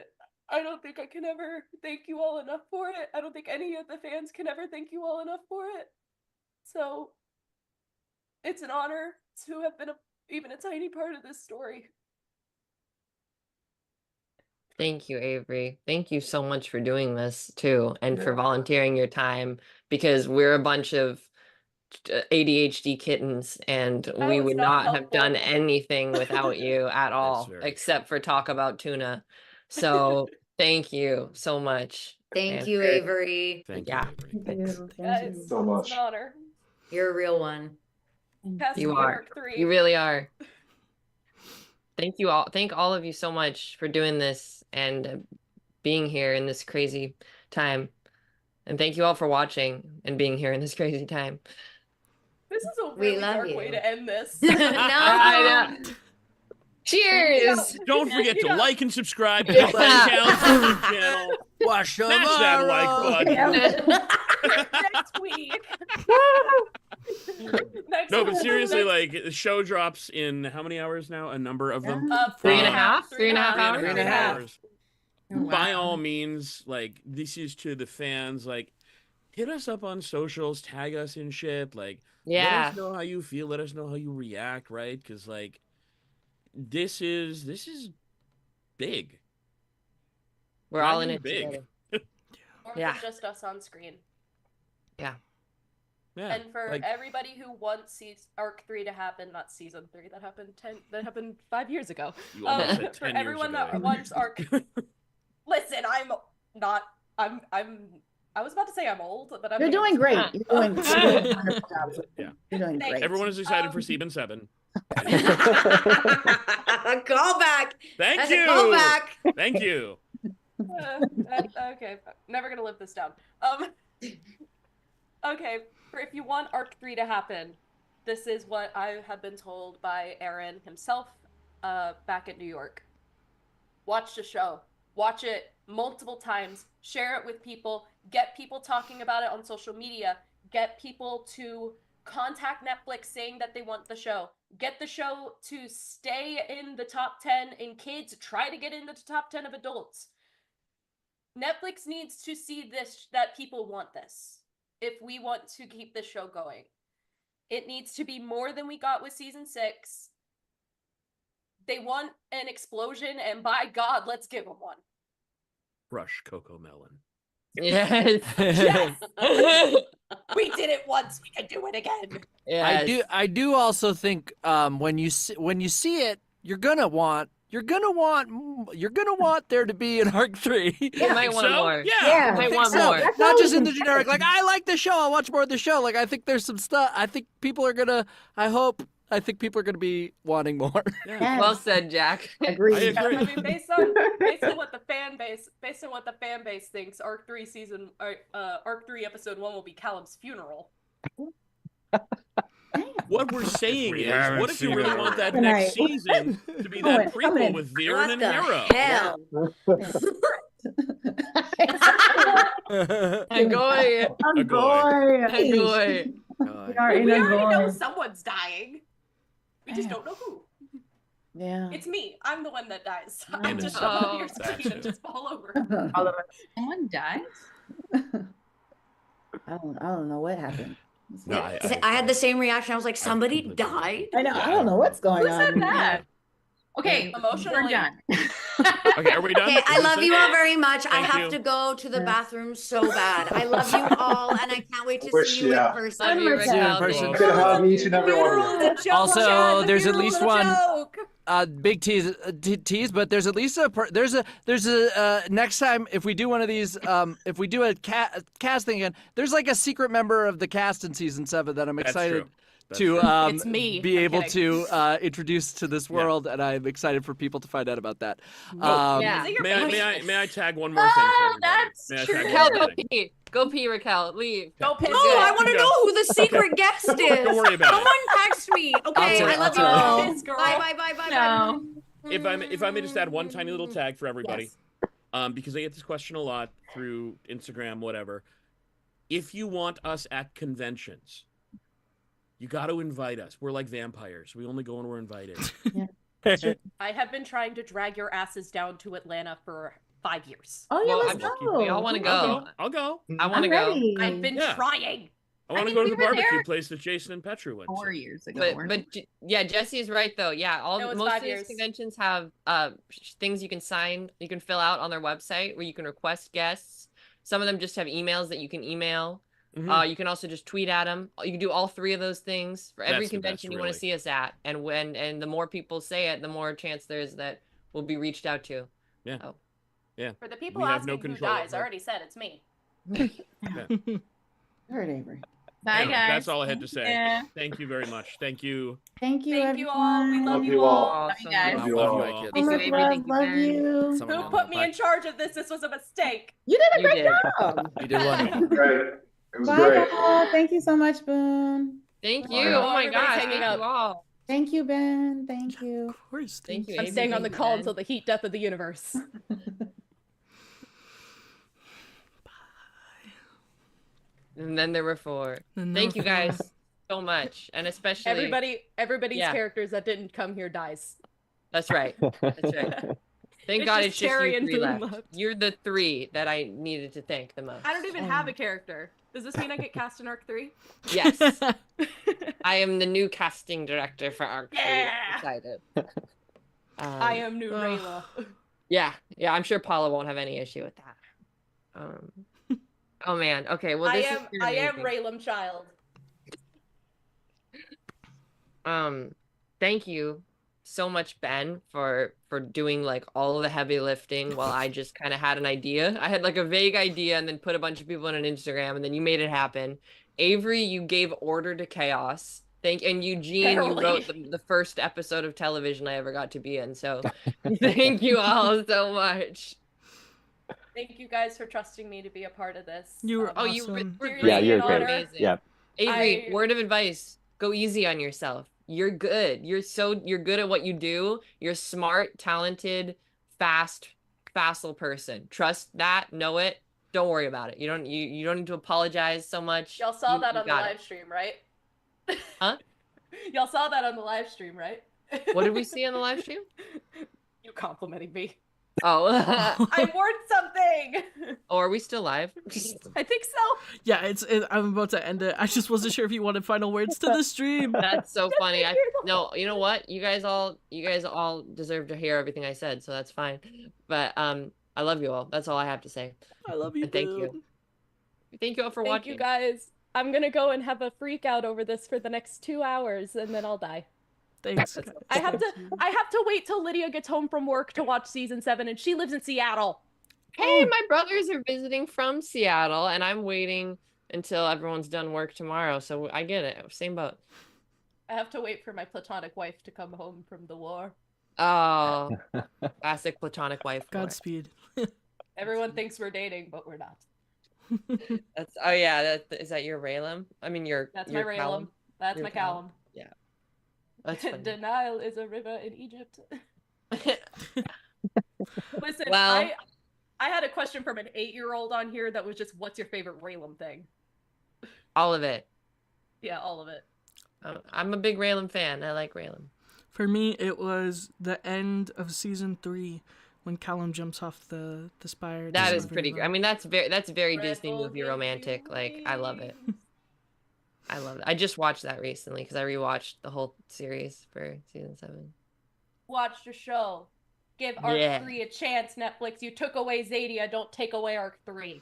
E: I don't think I can ever thank you all enough for it. I don't think any of the fans can ever thank you all enough for it. So it's an honor to have been even a tiny part of this story.
C: Thank you, Avery. Thank you so much for doing this too, and for volunteering your time, because we're a bunch of ADHD kittens, and we would not have done anything without you at all, except for talk about tuna. So thank you so much.
G: Thank you, Avery.
I: Thank
C: you,
I: Avery.
G: Thanks.
E: Guys,
J: so much.
E: It's an honor.
G: You're a real one.
E: Pass
C: You
E: me
C: are.
E: Mark 3.
C: You really are. Thank you all. Thank all of you so much for doing this and being here in this crazy time. And thank you all for watching and being here in this crazy time.
E: This is a really dark way to end this.
G: No.
C: I know. Cheers!
I: Don't forget to like and subscribe to the channel.
L: Watch
I: Smash that like button.
E: Next week.
I: No, but seriously, like the show drops in how many hours now? A number of them?
C: 3.5 hours. 3.5
I: hours.
K: Wow.
I: By all means, like this is to the fans. Like, hit us up on socials, tag us in shit. Like, let us know how you feel. Let us know how you react. Right? Because like, this is big.
C: We're all in it
I: big.
C: together.
E: More than just us on screen.
C: Yeah.
I: Yeah.
E: And for everybody who wants arc 3 to happen, not season 3, that happened 5 years ago.
I: You almost said 10
E: For
I: years
E: everyone
I: ago,
E: that
I: Avery.
E: wants arc, listen, I was about to say I'm old, but I'm
K: You're doing great. You're doing a wonderful job.
I: Yeah.
K: You're doing
E: Thanks.
K: great.
I: Everyone is excited for season 7.
G: Call back.
I: Thank
G: That's
I: you.
G: a call back.
I: Thank you.
E: Okay, never gonna live this down. Okay, for if you want arc 3 to happen, this is what I have been told by Aaron himself back in New York. Watch the show. Watch it multiple times. Share it with people. Get people talking about it on social media. Get people to contact Netflix saying that they want the show. Get the show to stay in the top 10 in kids. Try to get into the top 10 of adults. Netflix needs to see this, that people want this. If we want to keep this show going, it needs to be more than we got with season 6. They want an explosion, and by God, let's give them one.
I: Crush Coco Melon.
C: Yes.
E: Yes. We did it once. We can do it again.
C: Yes.
L: I do also think when you see it, you're gonna want there to be an arc 3.
C: You might want more.
I: Yeah.
C: You might
L: think
C: want
L: so.
C: more.
L: Not just in the generic, like, I like the show, I'll watch more of the show. Like, I think there's some stuff. I think people are gonna. I think people are gonna be wanting more.
C: Yeah. Well said, Jack.
K: Agreed.
E: I mean, based on what the fan base thinks, arc 3 episode 1 will be Callum's funeral.
I: What we're saying
M: We
I: is,
M: haven't
I: what if you
M: seen
I: really
M: it.
I: want that
K: Good
I: next
K: night.
I: season to be
K: Come
I: that
K: in, come
I: prequel
K: in.
I: with Viren
G: What
I: and
G: the
I: Hero?
G: hell?
C: Agoy.
K: Agoy.
C: Agoy.
K: We are in
E: We already know
K: Agoy.
E: someone's dying. We just don't know who.
K: Yeah.
E: It's me. I'm the one that dies.
K: Oh.
E: I'm just
C: Oh,
E: show up on your
I: that's
E: screen and
I: it.
E: just fall over.
K: All of us.
H: Someone dies?
K: I don't know what happened.
I: No,
G: I had the same reaction. I was like, somebody died?
K: I know. I don't know what's going
H: Who said
K: on.
H: that? Okay,
E: Emotionally.
H: we're done.
I: Okay, are we done?
G: Okay, I love you all very much. I
I: Thank
G: have
I: you.
G: to go to the
K: Yeah.
G: bathroom so bad. I love you all, and I can't wait to
J: Wish-
G: see you
J: yeah.
G: in person.
C: Love you,
K: See you in
C: Raquel.
L: person.
J: Good to have each and every one of you.
L: Also, there's at least one big tease, but there's at least there's a next time if we do one of these, if we do a casting again, there's like a secret member of the cast in season 7 that I'm
I: That's
L: excited
I: true. That's
L: to
I: true.
E: It's me.
L: be
E: I'm
L: able
E: kidding.
L: to introduce to this
I: Yeah.
L: world, and I'm excited for people to find out about that.
C: Yeah.
E: Is it your
I: May I,
E: baby?
I: may I tag one more thing? For everybody?
H: that's
I: May I
H: true.
I: tag
C: Raquel,
I: one more
C: go
I: thing?
C: pee. Go pee, Raquel. Leave.
E: Go piss.
G: No, I want to
I: Go.
G: know who the secret guest is.
I: Don't worry about it.
G: Someone text me. Okay,
L: tell-
G: I
L: I'll
G: love
L: tell
G: you
E: you.
G: all.
E: Piss, girl.
G: Bye, bye, bye, bye,
H: No.
G: bye.
I: If I may just add one tiny little tag for everybody,
E: Yes.
I: because I get this question a lot through Instagram, whatever. If you want us at conventions, you got to invite us. We're like vampires. We only go when we're invited.
E: I have been trying to drag your asses down to Atlanta for 5 years.
K: Oh yeah,
C: Well,
K: let's
C: I'm-
K: go.
C: we all wanna go.
I: I'll go.
C: I want to
K: I'm
C: go.
K: ready.
E: I've been
I: Yeah.
E: trying.
I: I want to
H: mean,
I: go to
H: we
I: the
H: were
I: barbecue
H: there
I: place that Jason and Petra went
H: 4
I: to.
H: years ago.
C: But
H: weren't
C: yeah, Jesse's right though. Yeah,
E: It was
C: most
E: 5
C: of these
E: years.
C: conventions have things you can sign, you can fill out on their website where you can request guests. Some of them just have emails that you can email.
I: Mhm.
C: You can also just tweet at them. You can do all 3 of those things for every
I: That's the best,
C: convention you want
I: really.
C: to see us at. And the more people say it, the more chance there is that we'll be reached out to.
I: Yeah.
C: Oh.
I: Yeah.
E: For the people
I: We have no
E: asking who
I: control
E: dies, I
I: over it.
E: already said it's me.
K: Heard Avery.
H: Bye,
I: Anyway,
H: guys.
I: that's all I had to say.
H: Yeah.
I: Thank you very much. Thank you.
K: Thank you,
E: Thank you all. We
K: everyone.
E: love
J: Love
E: you
J: you all.
E: all.
H: Love you guys.
J: Love you
I: Love
J: all.
I: you
L: my
I: all.
L: kids.
K: So much
C: Avery,
K: love.
C: thank you,
K: Love
C: Ben.
K: you.
L: Someone
E: Who
L: else.
E: put me
L: Bye.
E: in charge of this? This was a mistake.
K: You did a
C: You
K: great
C: did.
K: job.
L: You did wonderful.
J: Great. It was
K: Bye,
J: great.
K: all. Thank you so much, Boone.
C: Thank
J: Bye.
C: you. Oh my
E: Everybody's
C: gosh.
E: hanging
C: Thank
E: up.
C: you all.
K: Thank you, Ben. Thank you.
A: Of course.
C: Thank you.
E: I'm
C: Avery,
E: staying on the
C: thank you,
E: call
C: Ben.
E: until the heat death of the universe.
C: And then there were 4.
A: And
C: Thank
A: there
C: you
A: were
C: guys so much, and especially
E: Everybody's
C: Yeah.
E: characters that didn't come here dies.
C: That's right. That's right. Thank
E: It's
C: God
E: just
C: it's just
E: Terry
C: you
E: and
C: 3
E: Boone
C: left.
E: left.
C: You're the 3 that I needed to thank the most.
E: I don't even have a character. Does this mean I get cast in Arc 3?
C: Yes, I am the new casting director for Arc 3.
E: Yeah!
C: Excited.
E: I am new Rayla.
C: Yeah, I'm sure Paula won't have any issue with that. Oh man. Okay. Well,
E: I
C: this
E: am
C: has been
E: I am
C: amazing.
E: Raylam Child.
C: Thank you so much, Ben, for doing like all of the heavy lifting while I just kind of had an idea. I had like a vague idea and then put a bunch of people on an Instagram and then you made it happen. Avery, you gave order to chaos. And Eugene, you wrote the first episode of television I ever got to be in. So thank you all so much.
E: Thank you guys for trusting me to be a part of this.
A: You were awesome.
C: You were great.
D: Yeah, you're
C: Honor.
D: great.
C: Amazing.
D: Yeah.
C: Avery, word of advice: go easy on yourself. You're good. You're good at what you do. You're a smart, talented, facile person. Trust that. Know it. Don't worry about it. You don't need to apologize so much.
E: Y'all saw that on the live stream, right?
C: Huh?
E: Y'all saw that on the live stream, right?
C: What did we see on the live stream?
E: You complimenting me.
C: Oh.
E: I warned something.
C: Oh, are we still live?
E: I think so.
A: Yeah, I'm about to end it. I just wasn't sure if you wanted final words to the stream.
C: That's so funny. No, you know what? You guys all deserve to hear everything I said, so that's fine. But I love you all. That's all I have to say.
A: I love you.
C: And thank you. Thank you all for watching.
E: Thank you guys. I'm gonna go and have a freak out over this for the next 2 hours, and then I'll die.
A: Thanks.
E: I have to wait till Lydia gets home from work to watch season 7, and she lives in Seattle.
C: Hey, my brothers are visiting from Seattle, and I'm waiting until everyone's done work tomorrow. So I get it. Same boat.
E: I have to wait for my platonic wife to come home from the war.
C: Oh, classic platonic wife.
A: Godspeed.
E: Everyone thinks we're dating, but we're not.
C: Is that your Raylan? I mean,
E: that's my Raylan. That's my Callum.
C: Yeah. That's funny.
E: The Nile is a river in Egypt. Listen,
C: well,
E: I had a question from an 8-year-old on here that was just, what's your favorite Raylan thing?
C: All of it.
E: Yeah, all of it.
C: I'm a big Raylan fan. I like Raylan.
A: For me, it was the end of season 3 when Callum jumps off the spire.
C: That is pretty good. I mean, that's very Disney movie romantic. Like, I love it. I love it. I just watched that recently because I rewatched the whole series for season 7.
E: Watch the show. Give Arc 3 a chance, Netflix. You took away Zadia. Don't take away Arc 3.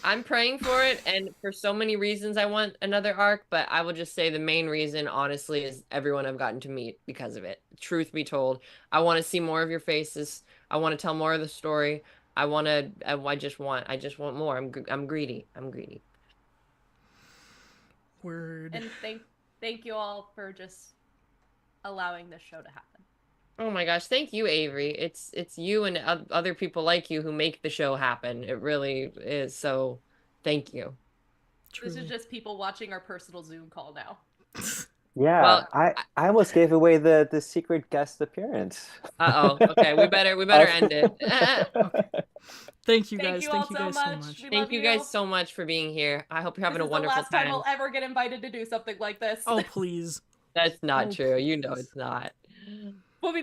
C: I'm praying for it, and for so many reasons I want another arc, but I will just say the main reason, honestly, is everyone I've gotten to meet because of it. Truth be told, I want to see more of your faces. I want to tell more of the story. I just want more. I'm greedy.
E: Word. And thank you all for just allowing this show to happen.
C: Oh my gosh, thank you, Avery. It's you and other people like you who make the show happen. It really is. So, thank you.
E: This is just people watching our personal Zoom call now.
D: Yeah, well, I almost gave away the secret guest appearance.
C: Okay, we better end it.
A: Okay. Thank you guys.
E: Thank you guys
A: so much.
C: Thank you guys so much for being here. I hope you're having a wonderful time.
E: This is the last time I'll ever get invited to do something like this.
A: Oh, please.
C: That's not true. You know it's not.